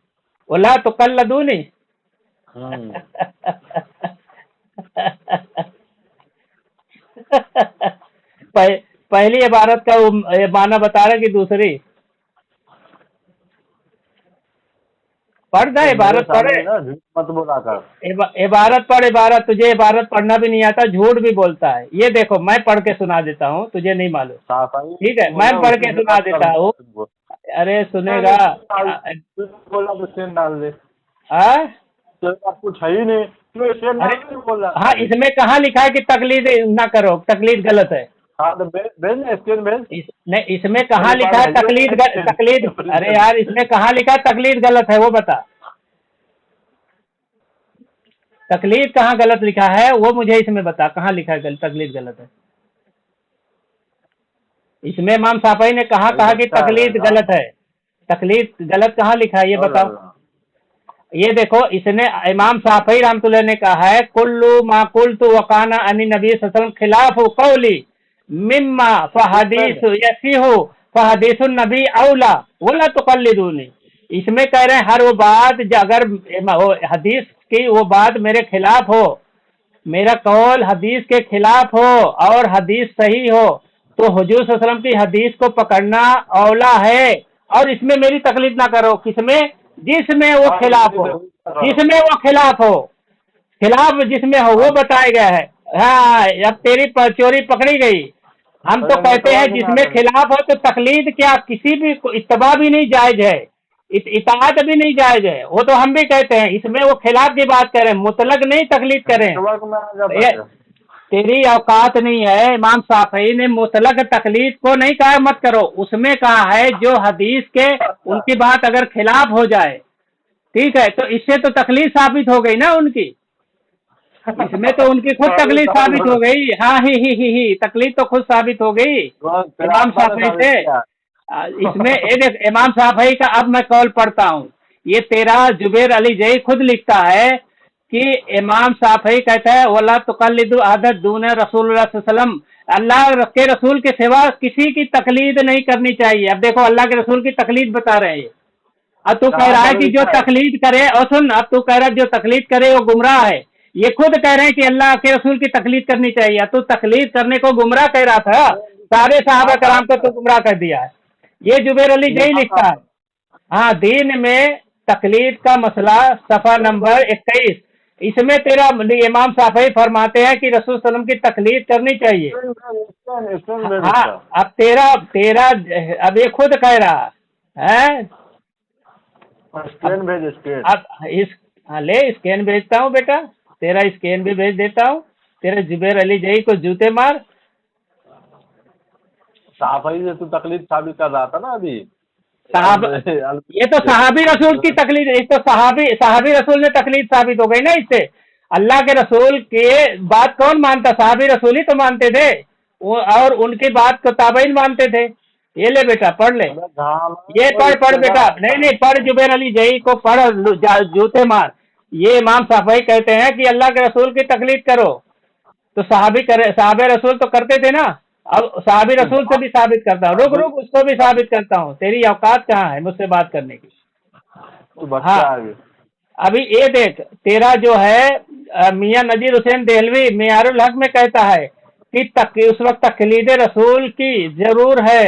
वला तुकल्लदूनी। पहली इबारत का माना बता रहा कि दूसरी? पढ़ ना इबारत पढ़े, मत बोला कर। इबारत पढ़, इबारत। तुझे इबारत पढ़ना भी नहीं आता, झूठ भी बोलता है। ये देखो मैं पढ़ के सुना देता हूँ, तुझे नहीं मालूम। ठीक है मैं पढ़ के सुना देता हूँ। अरे सुनेगा? बोला तो शेर डाल दे। कुछ है ही नहीं, बोला। हाँ इसमें कहाँ लिखा है कि तकलीद ना करो? तकलीद गलत है। हाँ तो भेज। नहीं इसमें कहाँ लिखा है तकलीद? अरे यार इसमें कहाँ लिखा है तकलीद गलत है वो बता। तकलीद कहाँ गलत लिखा है वो मुझे इसमें बता, कहाँ लिखा है तकलीद गलत है? इसमें इमाम शाफई ने कहा कि तकलीद गलत है? तकलीद गलत कहाँ लिखा है ये बताओ। ये देखो इसने इमाम शाफई रहमतुल्लाह ने कहा है कुल्लू मा कुल्तु वकाना अनि नबी सल्लल्लाहु अलैहि वसल्लम खिलाफु कौली मिम्मा फहदीस यसीहु फहदीसुन नबी औला वला तुकल्लिदूनी। इसमें कह रहे हैं हर वो बात अगर हदीस की वो बात मेरे खिलाफ हो, मेरा कौल हदीस के खिलाफ हो और हदीस सही हो, तो हुजूर सल्लल्लाहु अलैहि वसल्लम की हदीस को पकड़ना औला है और इसमें मेरी तकलीफ ना करो। किसमें? जिसमें वो खिलाफ हो, जिसमें वो खिलाफ हो, खिलाफ जिसमें हो वो बताया गया है। हाँ अब तेरी चोरी पकड़ी गई। हम तो कहते हैं जिसमें खिलाफ हो तो तकलीद क्या, किसी भी इत्तबा भी नहीं जायज है, इताअत भी नहीं जायज है, वो तो हम भी कहते हैं। इसमें वो खिलाफ की बात करें, मुतलक नहीं तकलीद करें। तेरी औकात नहीं है। इमाम शाफई ने मुतलक तकलीद को नहीं कहा मत करो, उसमें कहा है जो हदीस के उनकी बात अगर खिलाफ हो जाए, ठीक है, तो इससे तो तकलीद साबित हो गई ना उनकी। इसमें तो उनकी खुद तकलीद साबित हो गई। हाँ ही तकलीद तो खुद साबित हो गई इमाम शाफई से। इसमें इमाम शाफई का अब मैं कौल पढ़ता हूँ। ये तेरा जुबैर अली जई खुद लिखता है कि इमाम शाफई कहता है वला तुकल्लिदु अहदन दून रसूलुल्लाह सल्लल्लाहु अलैहि वसल्लम, अल्लाह के रसूल के सिवा किसी की तकलीद नहीं करनी चाहिए। अब देखो अल्लाह के रसूल की तकलीद बता रहे हैं। अब तू कह रहा है कि जो तकलीद करे, और सुन, अब तू कह रहा है जो तकलीद करे वो गुमराह है। ये खुद कह रहे हैं कि अल्लाह के रसूल की तकलीद करनी चाहिए। तू तकलीद करने को गुमराह कह रहा था, सारे सहाबा कराम को तो गुमराह कर दिया है। ये जुबैर अली जई लिखता है। हाँ, दीन में तकलीद का मसला, सफ़ा नंबर 21, इसमें तेरा इमाम शाफई फरमाते हैं कि रसूल सल्लम की तकलीद करनी चाहिए। हाँ, अब तेरा अब ये खुद कह रहा है। स्कैन भेज स्कैन। अब हाँ, ले स्कैन भेजता हूँ बेटा, तेरा स्कैन भी भेज देता हूँ। तेरे जुबैर अली जई को जूते मार। साफी से तू तकलीफ साबित कर रहा था ना अभी। ये तो सहाबी रसूल की तकलीद, ये तो सहाबी रसूल ने तकलीद साबित हो गई ना इससे। अल्लाह के रसूल के बात कौन मानता? सहाबी रसूल ही तो मानते थे, और उनकी बात को ताबईन मानते थे। ये ले बेटा, पढ़ ले, ये पढ़ बेटा। नहीं, पढ़, जुबैर अली जई को पढ़, जूते मार। ये इमाम शाफई कहते हैं कि अल्लाह के रसूल की तकलीद करो, तो सहाबे रसूल तो करते थे ना। अब सहाबी रसूल से भी साबित करता हूँ, रुक उसको भी साबित करता हूँ। तेरी औकात कहाँ है मुझसे बात करने की? हाँ, अभी ये देख, तेरा जो है मियां नजीर हुसैन देहलवी मियारुल हक में कहता है कि उस वक्त तकलीद रसूल की जरूर है।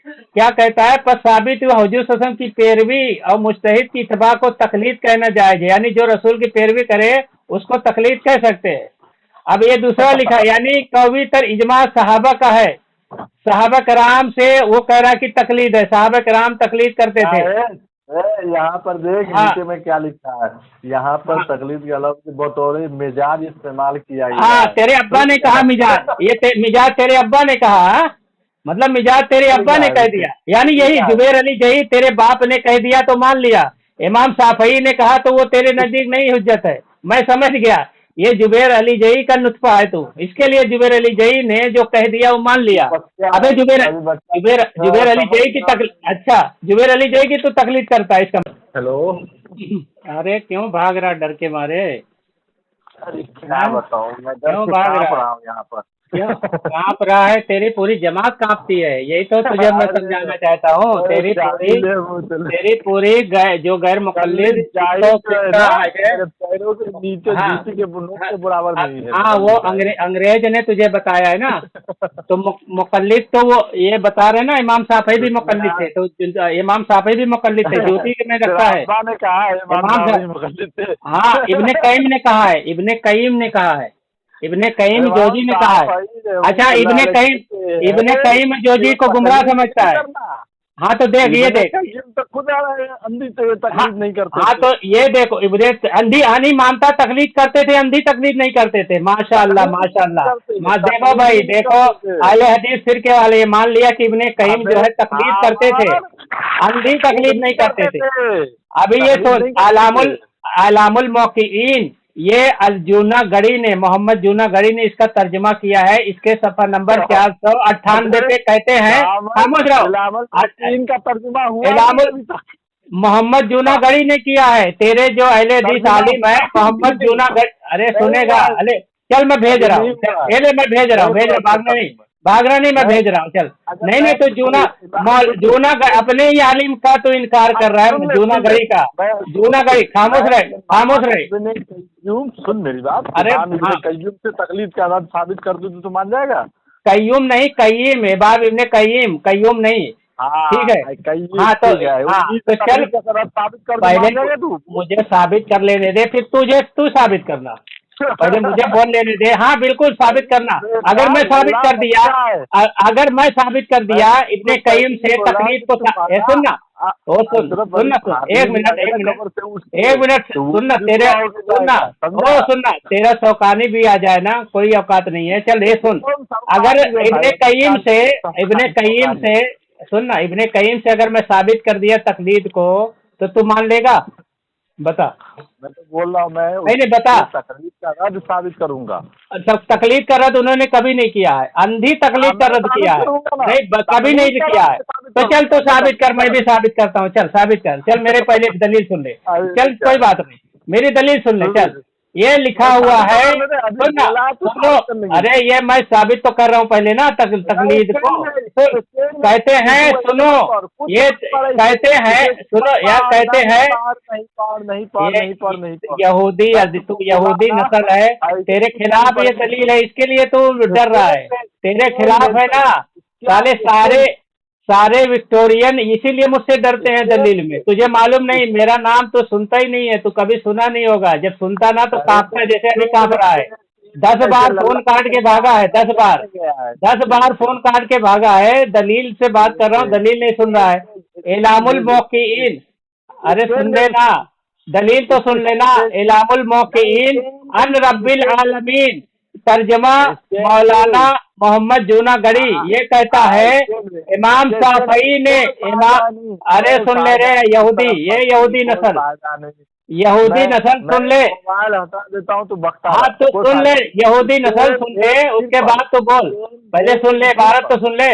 क्या कहता है? पर साबित हुआ हुजूर सल्लल्लाहु अलैहि वसल्लम की पैरवी और मुज्तहिद की इत्तबा को तकलीद कहना जायज है, यानी जो रसूल की पैरवी करे उसको तकलीद कह सकते हैं। अब ये दूसरा लिखा, यानी कवी तर इजमा सहाबा का है, सहाबा कराम से वो कह रहा कि तकलीद है, सहाबा कराम तकलीद करते थे। यहाँ पर देख, हाँ, नीचे में क्या लिखा है, यहाँ पर तकलीद के लफ्ज़ बतौर मिजाज इस्तेमाल किया गया हाँ, है। तेरे अब्बा ने कहा मिजाज, ये मिजाज तेरे अब्बा ने कहा, मतलब मिजाज तेरे अब्बा ने कह दिया, यानी यही जुबैर अली जई तेरे बाप ने कह दिया तो मान लिया। इमाम शाफई ने कहा तो वो तेरे नजदीक नहीं हुज्जत है। मैं समझ गया, ये जुबैर अली जई का नुत्फा है तू, इसके लिए जुबैर अली जई ने जो कह दिया वो मान लिया। अबे जुबैर अली जई की अच्छा, जुबैर अली जई की तू तकलीद करता है इसका। हेलो, अरे क्यों भाग रहा डर के मारे? अरे क्या बताऊँ, मैं क्यों डर से भाग कांप रहा रहा हूँ यहाँ पर। क्यों कांप रहा है? तेरी पूरी जमात कांपती है, यही तो तुझे मैं समझाना चाहता हूँ। तेरी पूरी जो गैर मुकल्लिद पैरों के नीचे जूती के बुनों के बराबर नहीं है। हाँ, वो अंग्रेज ने तुझे बताया है ना। तो मुकल्लिद तो वो ये बता रहे ना, इमाम शाफई भी मुकल्लिद थे, तो इमाम शाफई भी मुकल्लिद थे, जूती के में रखा है। हाँ, इब्ने कय्यिम ने कहा है, इब्ने कय्यिम ने कहा है, इब्ने कय्यिम जोजी ने कहा है। अच्छा, इब्ने कय्यिम जोजी को गुमराह समझता है। हाँ, तो देख, ये देख, तो खुद अंधी तकलीद नहीं करते। हाँ, तो ये देखो, इब्ने अंधी आनी मानता तकलीद करते थे, अंधी तकलीद नहीं करते थे। माशाअल्लाह माशाअल्लाह। देखो भाई, देखो, अहले हदीस फिरके वाले मान लिया कि इब्ने कय्यिम जो है तकलीद करते थे, अंधी तकलीद नहीं करते थे। अभी ये सोच, आलामुल मौक़िईन, ये अल-जूना गढ़ी ने, मोहम्मद जूना गढ़ी ने इसका तर्जुमा किया है। इसके सफ़ा नंबर 498 पे कहते हैं, खामोश रहो, इनका तर्जुमा हुआ, मोहम्मद जूना गढ़ी ने किया है। तेरे जो अहले हदीस आलिम है मोहम्मद जूना गढ़ी, अरे सुनेगा, अरे चल मैं भेज रहा हूँ, मैं भेज रहा हूँ, भागना नहीं, मैं भेज रहा हूँ, चल। नहीं, तो जूना अपने ही आलिम का तो इनकार कर रहा है, जूना गढ़ी। खामोश रहे। सुन मेरी बात, अरे कय्यूम से तकलीद का आजाद साबित कर दूं तो मान जाएगा? कय्यूम नहीं, कय्यिम, बाब इब्ने कय्यिम, कय्यूम नहीं। ठीक है, हाँ, तो चल साबित कर, पहले मुझे साबित कर लेने दे, फिर तू साबित करना। पहले मुझे बोल लेने दे। हाँ, बिल्कुल साबित करना। अगर मैं साबित कर दिया इब्ने कय्यिम से तकलीद को, सुनना, एक मिनट सुनना, तेरा शौकानी भी आ जाए ना, कोई औकात नहीं है। चल ये सुन, अगर इब्ने कय्यिम से सुनना, इब्ने कय्यिम से अगर मैं साबित कर दिया तकलीद को तो तू मान लेगा? बता। मैं तो बोल रहा हूँ, मैं नहीं बता, तकलीद का रद्द साबित करूंगा। अच्छा, तकलीद का रद्द उन्होंने कभी नहीं किया है, अंधी तकलीद का रद्द किया है, नहीं कभी नहीं किया है। तो चल तो साबित कर, मैं भी साबित करता हूँ। चल साबित कर, चल मेरे पहले दलील सुन ले, चल कोई बात नहीं, मेरी दलील सुन ले। चल ये लिखा हुआ है, सुनो, अरे ये मैं साबित तो कर रहा हूँ पहले ना तकलीद को। कहते हैं, सुनो, ये कहते हैं, सुनो यार, कहते हैं यहूदी, तू यहूदी नस्ल है, तेरे खिलाफ ये दलील है, इसके लिए तू डर रहा है, तेरे खिलाफ है ना सारे विक्टोरियन, इसीलिए मुझसे डरते हैं दलील में। तुझे मालूम नहीं, मेरा नाम तो सुनता ही नहीं है, तू कभी सुना नहीं होगा, जब सुनता ना तो कांपता, जैसे अभी कांप रहा है। 10 बार फोन काट के भागा है, 10 बार फोन काट के भागा है। दलील से बात कर रहा हूँ, दलील नहीं सुन रहा है। इलामुल मौक़िईन, अरे सुन लेना, दलील तो सुन लेना। इलामुल मौक़िईन अन रब्बिल आलमीन, तर्जमा मौलाना मोहम्मद जूनागढ़ी, ये कहता है इमाम शाफई ने अरे सुन ले रे यहूदी, ये यहूदी नस्ल सुन ले, हाँ तो सुन ले, यहूदी नस्ल सुन ले, उसके बाद तो बोल, पहले सुन ले, इबारत तो सुन ले,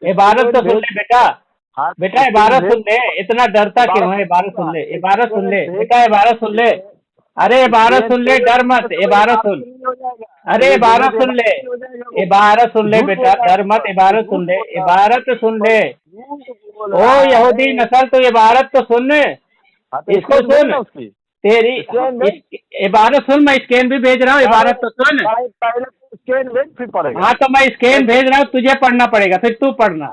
इबारत तो सुन ले बेटा, इबारत सुन ले, इतना डरता क्यों है? इबारत सुन ले, इबारत सुन ले बेटा, इबारत सुन ले, अरे इबारत सुन ले, डर मत, इबारत सुन, अरे इबारत सुन ले, इबारत सुन ले बेटा, डर मत, इबारत सुन ले, इबारत सुन ले। ओ यहूदी नस्ल, तो इबारत तो सुन, इसको सुन, तेरी इबारत सुन, मैं स्कैन भी भेज रहा हूँ, इबारत तो सुन। हाँ तो मैं स्कैन भेज रहा हूँ, तुझे पढ़ना पड़ेगा, फिर तू पढ़ना,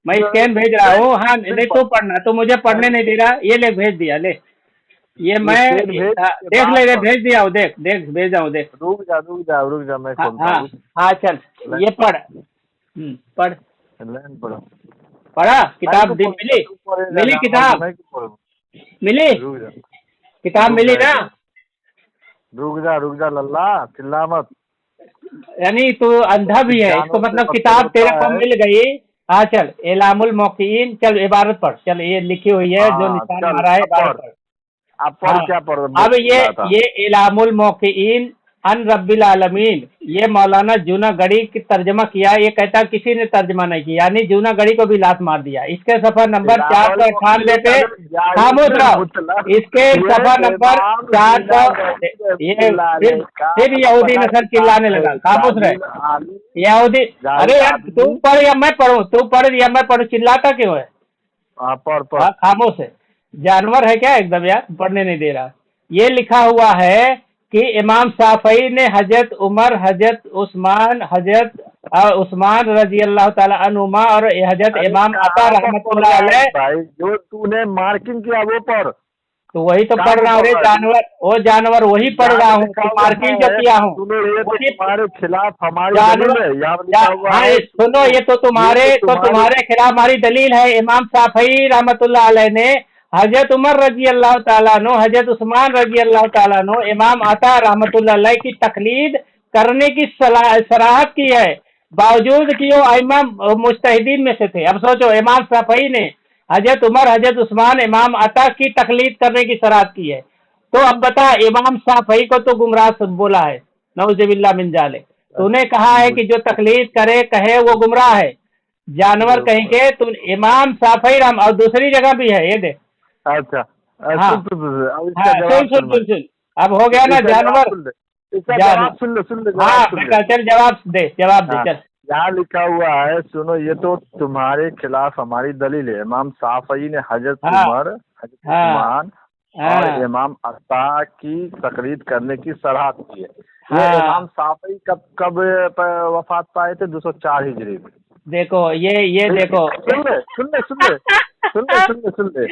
मैं स्कैन भेज रहा हूँ। हाँ नहीं तू पढ़ना, तो मुझे पढ़ने नहीं दे रहा, ये ले भेज दिया, ले ये मैं देख ले, भेज दिया हूँ, देख भेजा हूँ, देख। रुक जा मैं हाँ चल, ये पढ़, पढ़ा किताब मिली किताब मिली, किताब मिली ना? रुक जा लल्ला, चिल्ला मत। यानी तू अंधा भी है, इसको मतलब किताब तेरे को मिल गई। हाँ चल, इलामुल मौक़िईन, चल इबारत पढ़, चल ये लिखी हुई है, जो निशान मारा है, इबारत पढ़। क्या पढ़? अब ये इलामुल मौक़िईन अन रब्बिल आलमीन, ये मौलाना जूनागढ़ी की तर्जमा किया। ये कहता किसी ने तर्जमा नहीं किया, यानी जूनागढ़ी को भी लात मार दिया। इसके सफा नंबर 498 पे खामोश रहो, इसके सफा नंबर 400, ये फिर यहूदी नस्ल चिल्लाने लगा, खामोश रहे यहूदी। अरे यार तू पढ़ या मैं पढ़ूं? तू पढ़ या मैं पढ़ूं? चिल्लाता क्यों है? खामोश है, जानवर है क्या एकदम यार, पढ़ने नहीं दे रहा। ये लिखा हुआ है कि इमाम शाफई ने हजरत उमर, हजरत उस्मान रजी अल्लाह ताला अन्हुमा और हजरत इमाम अता रहमतुल्लाह अलैह, जो तूने मार्किंग किया वो पढ़। तो वही तो पढ़ रहा हूँ, वो जानवर वही पढ़ रहा हूँ, मार्किंग जो किया हूँ तुम्हारे खिलाफ हमारी हाँ सुनो, ये तो तुम्हारे खिलाफ हमारी दलील है। इमाम शाफई रहमतुल्लाह अलैह ने हजरत उमर रजी अल्लाह ताला नो, हजरत उस्मान रजी अल्लाह ताला नो, इमाम अता रहमतुल्लाह अलैह की तकलीद करने की सराहत की है, बावजूद कि वो अइम्मा मुज्तहिदीन में से थे। अब सोचो, इमाम शाफई ने हजरत उमर, हजरत उस्मान, इमाम अता की तकलीद करने की सराहत की है। तो अब बता, इमाम शाफई को तो गुमराह बोला है, नऊज़ुबिल्लाह मिन ज़ालिक। तूने कहा है कि जो तकलीद करे कहे वो गुमराह है, जानवर कहेंगे। तू इमाम शाफई राम, और दूसरी जगह भी है, ये देख। अच्छा हाँ सुन, अब हो गया ना जानवर। हाँ बेटा चल, जवाब दे चल। यहाँ लिखा हुआ है, सुनो, ये तो तुम्हारे खिलाफ हमारी दलील है। इमाम शाफई ने हजरत उमर, हजरत उस्मान और इमाम अता की तकलीद करने की सराहत की है। ये इमाम शाफई कब वफात पाए थे? 204 हिजरी में। देखो ये देखो, सुन ले।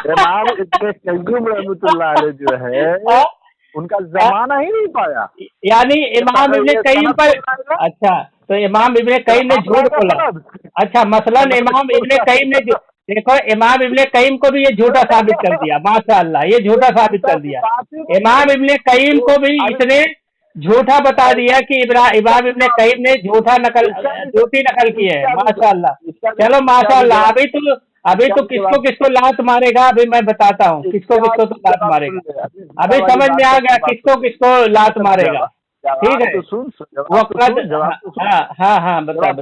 इमाम इब्ने क़य्यूम रहमतुल्लाह अलैह जो है, उनका जमाना ही नहीं पाया। यानी इमाम इब्ने क़य्यूम पर, अच्छा तो इमाम इब्ने क़य्यूम ने झूठ बोला। अच्छा मसलन इमाम इब्ने क़य्यूम ने, देखो इमाम इब्ने क़य्यूम को भी ये झूठा साबित कर दिया, माशाअल्लाह, ये झूठा साबित कर दिया। इमाम इब्ने क़य्यूम को भी इसने झूठा बता दिया कि इमाम इब्ने क़य्यूम ने झूठी नकल की है, माशाअल्लाह। चलो माशाअल्लाह, अभी तो किसको लात मारेगा, अभी मैं बताता हूँ किसको तो लात मारेगा। अभी समझ में आ गया किसको लात मारेगा, ठीक है? हाँ बता।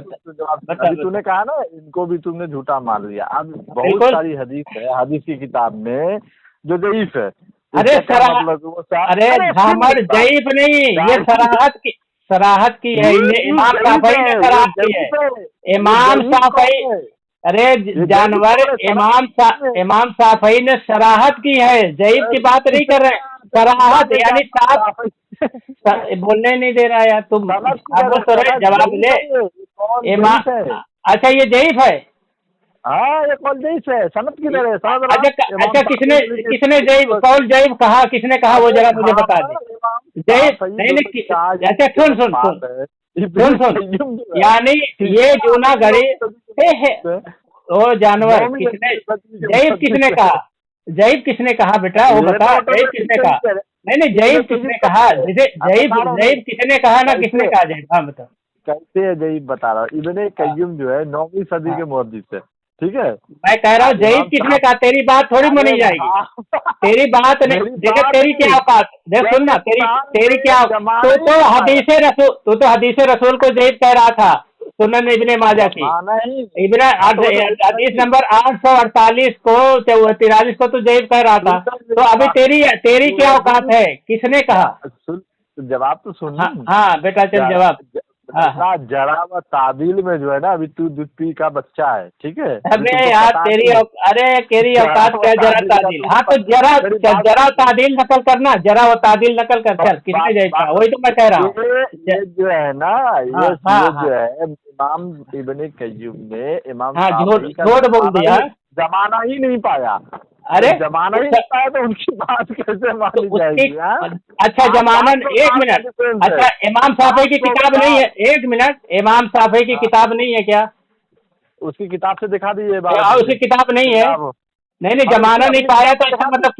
तूने कहा ना, इनको भी तुमने झूठा मान लिया। अब बहुत सारी हदीस है, हदीस की किताब में जो ज़ईफ है, अरे इसका क्या सरा मतलब वो अरे झामर जईफ नहीं, ये सराहत की है, ये इमाम शाफई ने सराहत की है। इमाम शाफई, अरे जानवर, इमाम शाफई ने सराहत की है, जईफ की बात नहीं कर रहे हैं। सराहत यानी साफ बोलने नहीं दे रहा यार तुम, अब तो रहे जवाब ले। इमाम, अच्छा ये जईफ है? हाँ ये कौल जईफ है, सनद किधर है? सनद अच्छा किसने जईफ, कौल जईफ कहा, किसने कहा वो जरा मुझे बता दे। जईफ नहीं, अच्छा सुन, यानी ये जूनागढ़ी ओ जानवर, जईफ किसने कहा? जईफ किसने कहा बेटा वो बता, जईफ किसने कहा? नहीं जईफ किसने कहा? जईफ किसने कहा ना, किसने कहा जईफ? हाँ बता। कैसे है जईफ बता रहा हूँ। इब्ने कय्युम जो है 9वीं सदी के मुहद्दिस है, ठीक है। मैं कह रहा हूँ जईफ किसने कहा, तेरी बात थोड़ी मानी जाएगी, तेरी बात नहीं। देखे तेरी क्या औकात, देख सुन ना, तेरी क्या, तू तो हदीस रसूल को जईफ कह रहा था, सुनन इब्ने माजा की, इब्ने हदीस नंबर 848 को 43 को तो जईफ कह रहा था। तो अभी तेरी क्या औकात है, किसने कहा? जवाब तो सुन। हाँ बेटा चल जवाब। हाँ जरा व तादील में जो है ना, अभी तू दुप्पी का बच्चा है, ठीक है। अरे यार तेरी औकात क्या जरा तादील? हाँ तो जरा तादील नकल करना, जरा वो तादील नकल कर। चल किसने जईफ कहा, वही तो मैं कह रहा हूँ। ये जो है ना, ये जो है इमाम इब्ने कय्युम ने इमाम झूठ बोल दिया, जमाना ही नहीं पाया। अरे जमाना ही नहीं पाया तो उनकी बात कैसे मानी जाएगी? अच्छा जमाना, एक मिनट, अच्छा इमाम शाफई की किताब नहीं है? एक मिनट, इमाम शाफई की किताब नहीं है क्या? उसकी किताब से दिखा दीजिए। उसकी किताब नहीं है? नहीं जमाना नहीं पाया तो इसका मतलब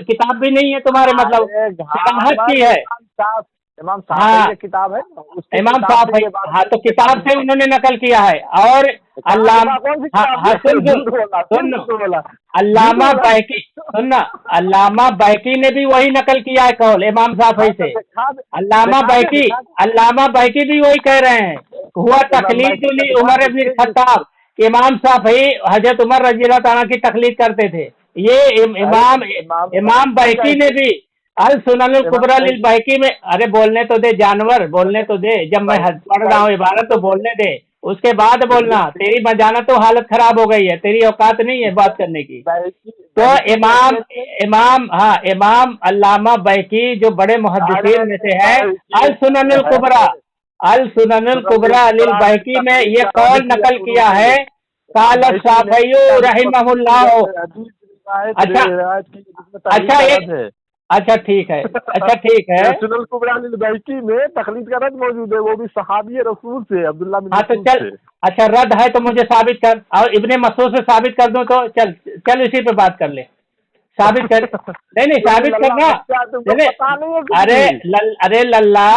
किताब भी नहीं है तुम्हारे, मतलब सराहत की है। इमाम साहब की किताब है, इमाम साहब। हाँ तो किताब से उन्होंने नकल किया है। और अल्लामा बैकी, सुनना, अल्लामा बैकी ने भी वही नकल किया है कौल इमाम शाफई से। अल्लामा बैकी भी वही कह रहे हैं, हुआ तकलीद उमर इब्न खत्ताब, इमाम शाफई हजरत उमर रज़ी अल्लाह तआला की तकलीद करते थे। ये इमाम बैकी ने भी अल सुननुल कुबरा लिल बैकी में, अरे बोलने तो दे जानवर, बोलने तो दे, जब मैं पढ़ रहा हूँ इबारत तो बोलने दे, उसके बाद बोलना। तेरी मजाना तो हालत खराब हो गई है, तेरी औकात नहीं है बात करने की। तो इमाम अल्लामा बैकी जो बड़े मुहद्दिसीन में से है, अल सुननुल कुबरा लिल बैकी में ये कौल नकल किया है, काल शाफई रहिमहुल्लाह। अच्छा ठीक है सुनन कुबरा लिल बैकी में तकलीद का रद मौजूद है, वो भी सहाबी रसूल से अब्दुल्लाह बिन। हाँ तो चल, अच्छा रद है तो मुझे साबित कर, और इब्ने मसूद से साबित कर दूं तो चल इसी पे बात कर ले, साबित कर। नहीं साबित करना। अरे लल्ला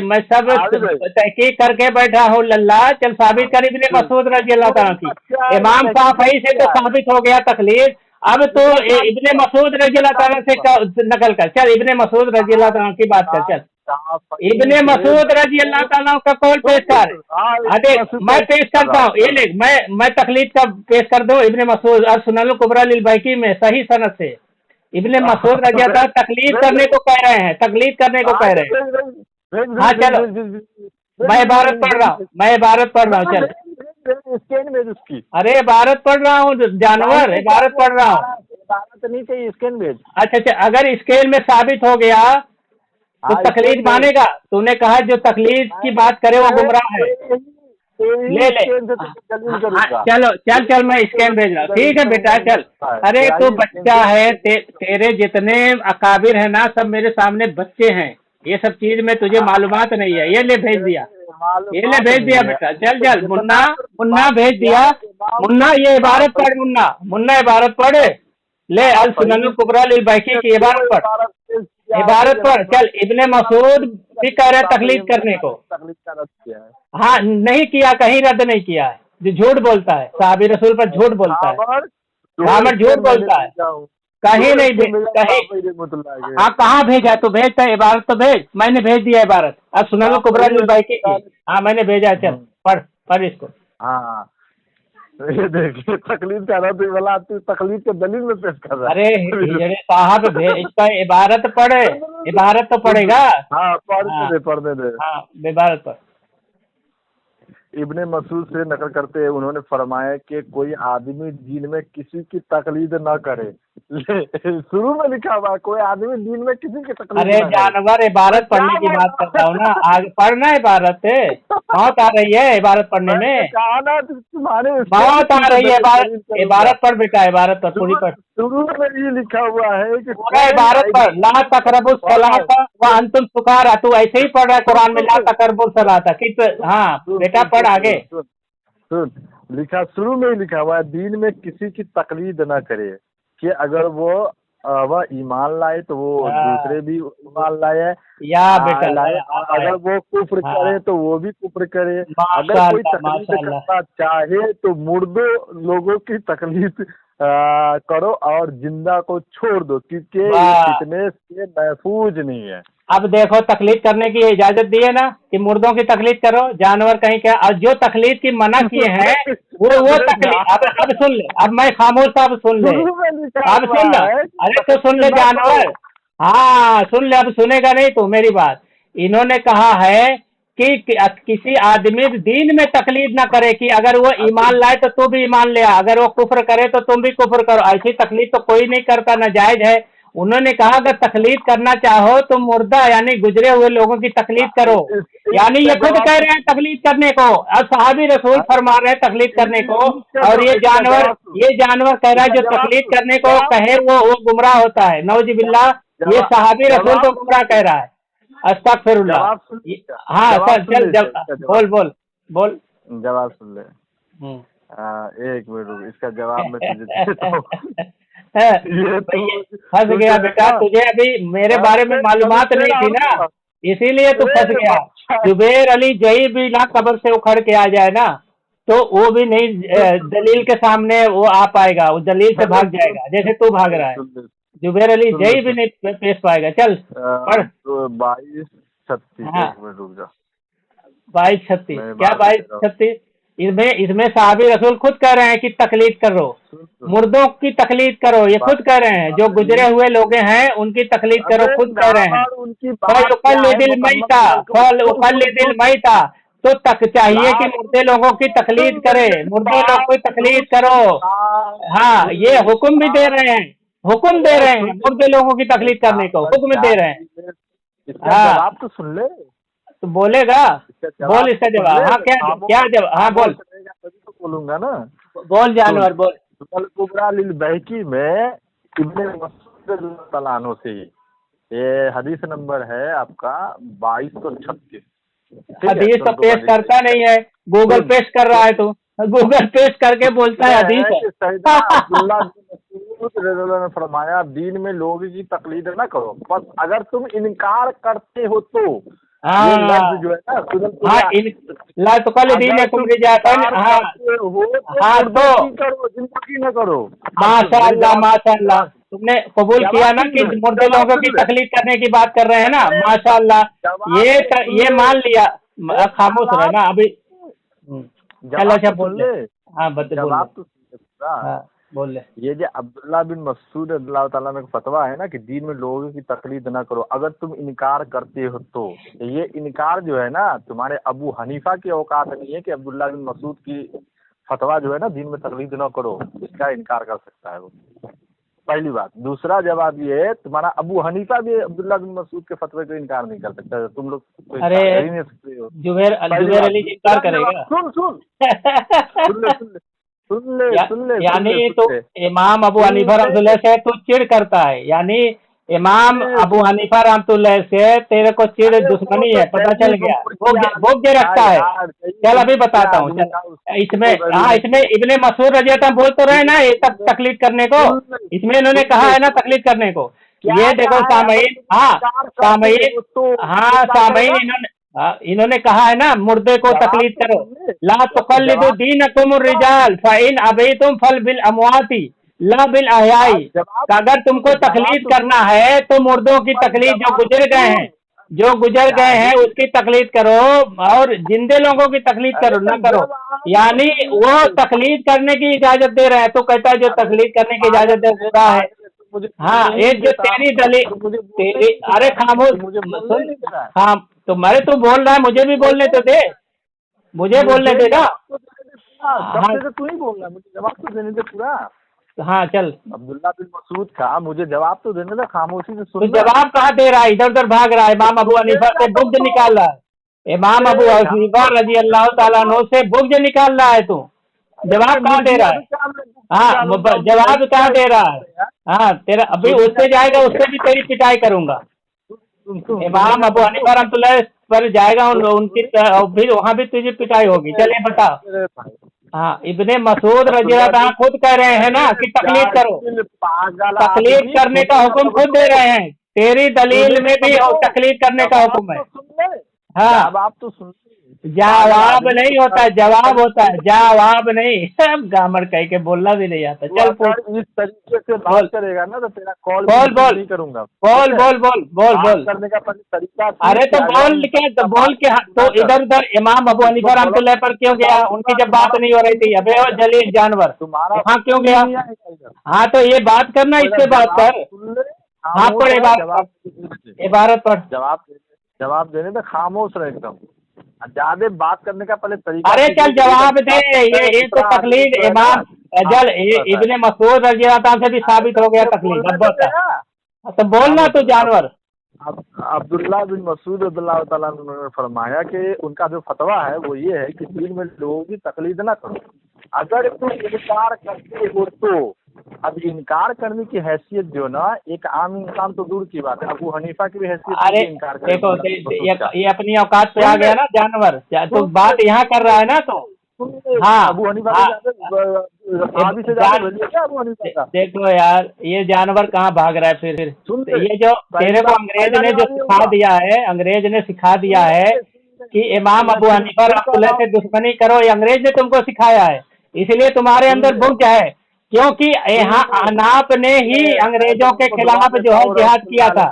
मैं सब तहकीक करके बैठा हूँ लल्ला, चल साबित कर इब्ने मसूद रज़ी अल्लाह तआला की। इमाम शाफई से तो साबित हो गया तकलीद, अब तो इब्ने मसूद रज़ी अल्लाह तआला से नकल कर। चल इब्ने मसूद रज़ी अल्लाह तआला की बात कर, चल इब्ने मसूद रज़ी अल्लाह तआला का कौल पेश कर। अरे मैं पेश करता हूँ, ये ले मैं तकलीद का पेश कर दूं। इब्ने मसूद और सुननुल कुबरा लिल बैकी में सही सनद से इब्ने मसूद रज़ी अल्लाह तआला तकलीद करने को कह रहे हैं, तकलीद करने को कह रहे हैं। हाँ चलो मैं इबारत पढ़ रहा हूँ, चल स्कैन भेज उसकी। अरे इबारत पढ़ रहा हूँ जानवर, इबारत पढ़ रहा हूँ। इबारत नहीं चाहिए, स्कैन भेज। अच्छा अगर स्केल में साबित हो गया तो तकलीद मानेगा? तूने कहा जो तकलीद की बात करे वो गुमराह है। ले चल मैं स्कैन भेज रहा हूँ, ठीक है बेटा चल। अरे तू बच्चा है, तेरे जितने अकाबिर है ना सब मेरे सामने बच्चे हैं, ये सब चीज में तुझे मालूमात नहीं है। ये ले भेज दिया बेटा, चल मुन्ना भेज दिया। मुन्ना ये इबारत पढ़, मुन्ना इबारत पढ़ ले, अल सुननुल कुबरा लिल बैकी की इबारत पढ़। चल इब्ने मसूद भी कह रहे तकलीद करने को, हाँ नहीं किया, कहीं रद्द नहीं किया है, जो झूठ बोलता है साहबी रसूल पर झूठ बोलता है, झूठ बोलता है, कहीं नहीं कहीं। हाँ कहाँ भेजा तू? भेजता है इबारत तो भेज। मैंने भेज दिया इबारत, अब सुननुल कुबरा लिल बैकी की। हाँ मैंने भेजा, चल पढ़ इसको। हाँ ये देखिए तकलीफ का रद्द वाला तकलीफ के दलील में पेश कर रहा है। अरे ये साहब इसका इबारत पढ़े, इबारत तो पढ़ेगा। हाँ पढ़ने दे। हाँ इबारत पढ़। इब्ने मसूद से नकल करते हैं, उन्होंने फरमाया कि कोई आदमी दीन में किसी की तकलीद न करे। शुरू में लिखा हुआ है कोई आदमी दीन में किसी की तकलीद अरे जानवर, इबारत पढ़ने की बात करता हूँ ना, आगे पढ़ना इबारत है, बहुत आ रही है इबारत पढ़ने में, तुम्हारे बहुत आ रही है इबारत। इबारत पढ़ बेटा, इबारत पढ़, पूरी पढ़। शुरू में ये लिखा हुआ है कि पूरा इबारत पढ़। ला तकरबुस सलात व अंतुम सुकारा, तू ऐसे ही पढ़ रहा है कुरान में, ला तकरबुस सलात किस। हाँ बेटा पढ़ आगे। सुन लिखा, शुरू में ही लिखा हुआ है दीन में किसी की तकलीद ना करे, कि अगर वह ईमान लाए तो वो दूसरे भी ईमान लाए या बेटा लाए, अगर वो कुफ्र करे तो वो भी कुफ्र करे। अगर कोई तकलीद करना चाहे तो मुर्दों लोगों की तकलीद करो और जिंदा को छोड़ दो, क्योंकि इतने से महफूज नहीं है। अब देखो तकलीद करने की इजाजत दी है ना, कि मुर्दों की तकलीद करो, जानवर कहीं क्या, और जो तकलीद की मना किए हैं वो तकलीद। अब सुन ले, अब मैं खामोश था, अब सुन ले, अब सुन ले। अरे तो सुन ले जानवर, हाँ सुन ले, अब सुनेगा नहीं तू मेरी बात। इन्होंने कहा है कि किसी आदमी दीन में तकलीद ना करे, कि अगर वो ईमान लाए तो तू भी ईमान ले आ, अगर वो कुफ्र करे तो तुम भी कुफ्र करो। ऐसी तकलीद तो कोई नहीं करता, नाजायज है। उन्होंने कहा अगर तकलीद करना चाहो तो मुर्दा यानी गुजरे हुए लोगों की तकलीद करो, यानी ये खुद कह रहे हैं तकलीद करने को, अब सहाबी रसूल फरमा रहे हैं तकलीद करने को, और ये जानवर कह रहा है जो तकलीद करने को कहे वो गुमराह होता है। नौजुबिल्लाह, ये सहाबी रसूल को गुमराह कह रहा है। अस्तगफिरुल्लाह। हाँ चल बोल जवाब सुन ले। एक मिनट रुक, इसका जवाब मैं तुझे देता हूँ। फंस गया बेटा, तुझे अभी मेरे बारे में मालूमात नहीं थी ना, इसीलिए तू फंस गया। जुबैर अली जही भी ना कब्र से उखड़ के आ जाए ना, तो वो भी नहीं दलील के सामने वो आ पाएगा, वो दलील से भाग जाएगा जैसे तू भाग रहा है। जुबैर अली जही भी नहीं पेश पाएगा। चल पढ़। 22:36। रुक जा, 22:36 क्या 22:36? इसमें साहबी रसूल खुद कह रहे हैं कि तकलीद करो, मुर्दों की तकलीद करो, ये खुद कह रहे हैं। जो गुजरे हुए लोग हैं उनकी तकलीद करो, खुद कह रहे हैं। फल उकल दिल मैता, तो तक चाहिए कि मुर्दे लोगों की तकलीद करे, मुर्दे लोगों की तकलीद करो। हाँ ये हुक्म भी दे रहे हैं, हुक्म दे रहे हैं मुर्दे लोगों की तकलीद करने को, हुक्म दे रहे हैं। हाँ आप तो सुन ले, तो बोलेगा, बोल इसका जवाब। हाँ क्या जवाब? हाँ बोल, तो बोलूंगा ना, बोल जानवर बोल। कुबरा लिल बहकी में इब्ने मसूद तआला अन्हु से, ये हदीस नंबर है आपका 2236। हदीस तो पेश करता नहीं है, गूगल पेश कर रहा है तू, गूगल पेश करके बोलता है हदीस ने फरमाया दीन में लोगों की तकलीद ना करो, बस अगर तुम इनकार करते हो तो जो है ना, ला तो कल दीन जिंदगी न करो। माशाअल्लाह माशाअल्लाह, तुमने कबूल किया ना कि मुर्दे लोगों की तकलीफ करने की बात कर रहे हैं ना, माशाअल्लाह। ये मान लिया, खामोश रहे ना अभी। चलो अच्छा बोल ले। हाँ बता, बोल ले। ये जो अब्दुल्ला बिन मसूद अल्लाह ताला में फतवा है ना कि दीन में लोगों की तकलीद ना करो, अगर तुम इनकार करते हो तो ये इनकार जो है ना तुम्हारे अबू हनीफा की औकात नहीं है कि अब्दुल्ला बिन मसूद की फतवा जो है ना दीन में तकलीद ना करो, इसका इनकार कर सकता है वो, पहली बात। दूसरा जवाब ये है, तुम्हारा अबू हनीफा भी अब्दुल्ला बिन मसूद के फतवे को इनकार नहीं कर सकता, तुम लोग अरे जुबैर अली इनकार करेगा। सुन ले यानी तो इमाम अबू हनीफा रहमतुल्लाह से तू चिढ़ करता है, यानी इमाम अबू हनीफा रहमतुल्लाह से तेरे को चिढ़ दुश्मनी है, पता चल गया, बोझ रखता है। चल अभी बताता हूँ। इसमें इब्ने मसूद रज़ी अल्लाह बोल तो रहे ना ये सब तकलीद करने को, इसमें इन्होंने कहा है ना तकलीद करने को। ये देखो सामईन, सामईन इन्होंने कहा है ना मुर्दे को तकलीद करो, ला तुक़ल्लिदू दीनकुम रिजाल फ़इन अबैतुम फल बिल अमवाती ला बिल अहयाई। अगर तुमको तकलीद करना है तो मुर्दों की तकलीद जो गुजर गए हैं, जो गुजर गए हैं उसकी तकलीद करो और जिंदे लोगों की तकलीद करो ना करो। यानी वो तकलीद करने की इजाजत दे रहा है, तो कहता है जो तकलीद करने की इजाजत दे रहा है। हाँ, एक जो तेरी दलील तेरी, अरे खामोश सुन। हाँ तो मेरे तू बोल रहा है, मुझे भी बोलने तो दे, मुझे बोलने दे ना। सबसे तो तू ही बोल रहा है, मुझे जवाब तो देने दे पूरा। हाँ चल, अब्दुल्ला बिन मसूद का मुझे जवाब तो देने दे, खामोशी से तू सुन। जवाब कहाँ दे रहा है, इधर उधर भाग रहा है। इमाम अबू हनीफा से बुग़्ज़ निकाल रहा है, इमाम अबू हनीफा रजी अल्लाह ताला अन्हु से बुग़्ज़ निकाल रहा है। तू जवाब कहाँ दे रहा है? हाँ जवाब कहाँ दे रहा है? हाँ तेरा अभी उससे जाएगा, उससे भी तेरी पिटाई करूंगा। इमाम अबू हनीफा रहमतुल्लाह पर जाएगा, उनकी फिर वहाँ भी तुझे पिटाई होगी। चलिए बता। हाँ इब्ने मसूद रजी अल्लाह ताला खुद कह रहे हैं ना कि तकलीद करो, तकलीद करने का हुक्म खुद दे रहे हैं। तेरी दलील में भी तकलीद करने का हुक्म है। हाँ जवाब तो सुन, जवाब नहीं होता, जवाब होता है, जवाब नहीं। गामर कह के बोलना भी नहीं आता। चल पूछ। इस तरीके से बात करेगा ना तो तेरा कॉल बोल नहीं करूंगा। बोल बोल बोल बोल बोल करने का तरीका। अरे तो बोल के, तो बोल के तो इधर उधर इमाम अबू हनीफा रहमतुल्लाह पर क्यों गया? उनकी जब बात नहीं हो रही थी, अबे वो जलील जानवर वहाँ क्यों गया? हाँ तो ये बात करना, इससे बात कर। हाँ पढ़ इबारत पढ़। जवाब देने तो खामोश रहे एकदम, ज्यादा बात करने का पहले तरीका। अरे चल जवाब दे। ये तो तकलीद इमाम जल इब्ने मसूद रज़ी अल्लाह ताला से भी साबित हो गया तकलीद। अब बता, तो बोलना तू जानवर। अब्दुल्ला बिन मसूद रज़ियल्लाहु ताला अन्हु ने फरमाया कि उनका जो फतवा है वो ये है कि दीन में लोगों की तकलीद ना करो। अगर तुम इनकार करते हो तो, अब इनकार करने की हैसियत जो ना, एक आम इंसान तो दूर की बात है, अबू हनीफा की भी हैसियत। अरे देखो ये अपनी औकात पे आ गया ना जानवर। तो बात यहाँ कर रहा है ना, तो हाँ अबू हनीफा से ज़्यादा। देखो यार ये जानवर कहाँ भाग रहा है फिर। ये जो तेरे को अंग्रेज ने जो सिखा दिया है, अंग्रेज ने सिखा दिया है कि इमाम अबू हनीफा रहमतुल्लाह से दुश्मनी करो, ये अंग्रेज ने तुमको सिखाया है। इसलिए तुम्हारे अंदर बुग़्ज़ है, क्योंकि यहाँ अहनाफ ने ही अंग्रेजों के खिलाफ जो है जिहाद किया था।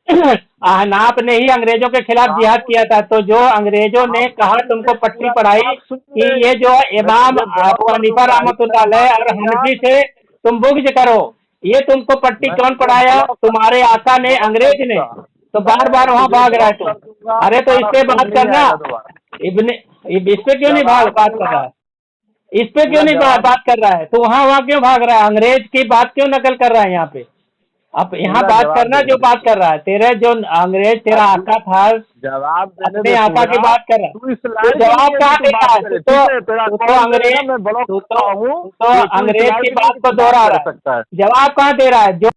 अहनाफ ने ही अंग्रेजों के खिलाफ जिहाद किया था। तो जो अंग्रेजों ने कहा तुमको पट्टी पढ़ाई कि ये जो इमाम अबू हनीफा रहमतुल्लाह अलैह और हनफी से तुम बुग़्ज़ करो, ये तुमको पट्टी कौन पढ़ाया? तुम्हारे आका ने, अंग्रेज ने। तो बार बार वहाँ भाग रहा है तुम। अरे तो इस पे बात करना, इस पे क्यों नहीं बात कर रहा है? इस पे क्यों नहीं बात कर रहा है? तो वहाँ क्यों भाग रहा है? अंग्रेज की बात क्यों नकल कर रहा है यहाँ पे? अब यहाँ बात करना जो बात कर रहा है। तेरे जो अंग्रेज तेरा आका था, जवाब अपने आका की बात कर रहा है। तो जवाब कहाँ दे रहा है? तो अंग्रेज की बात को दोहरा रहा है। जवाब कहाँ दे रहा है? जो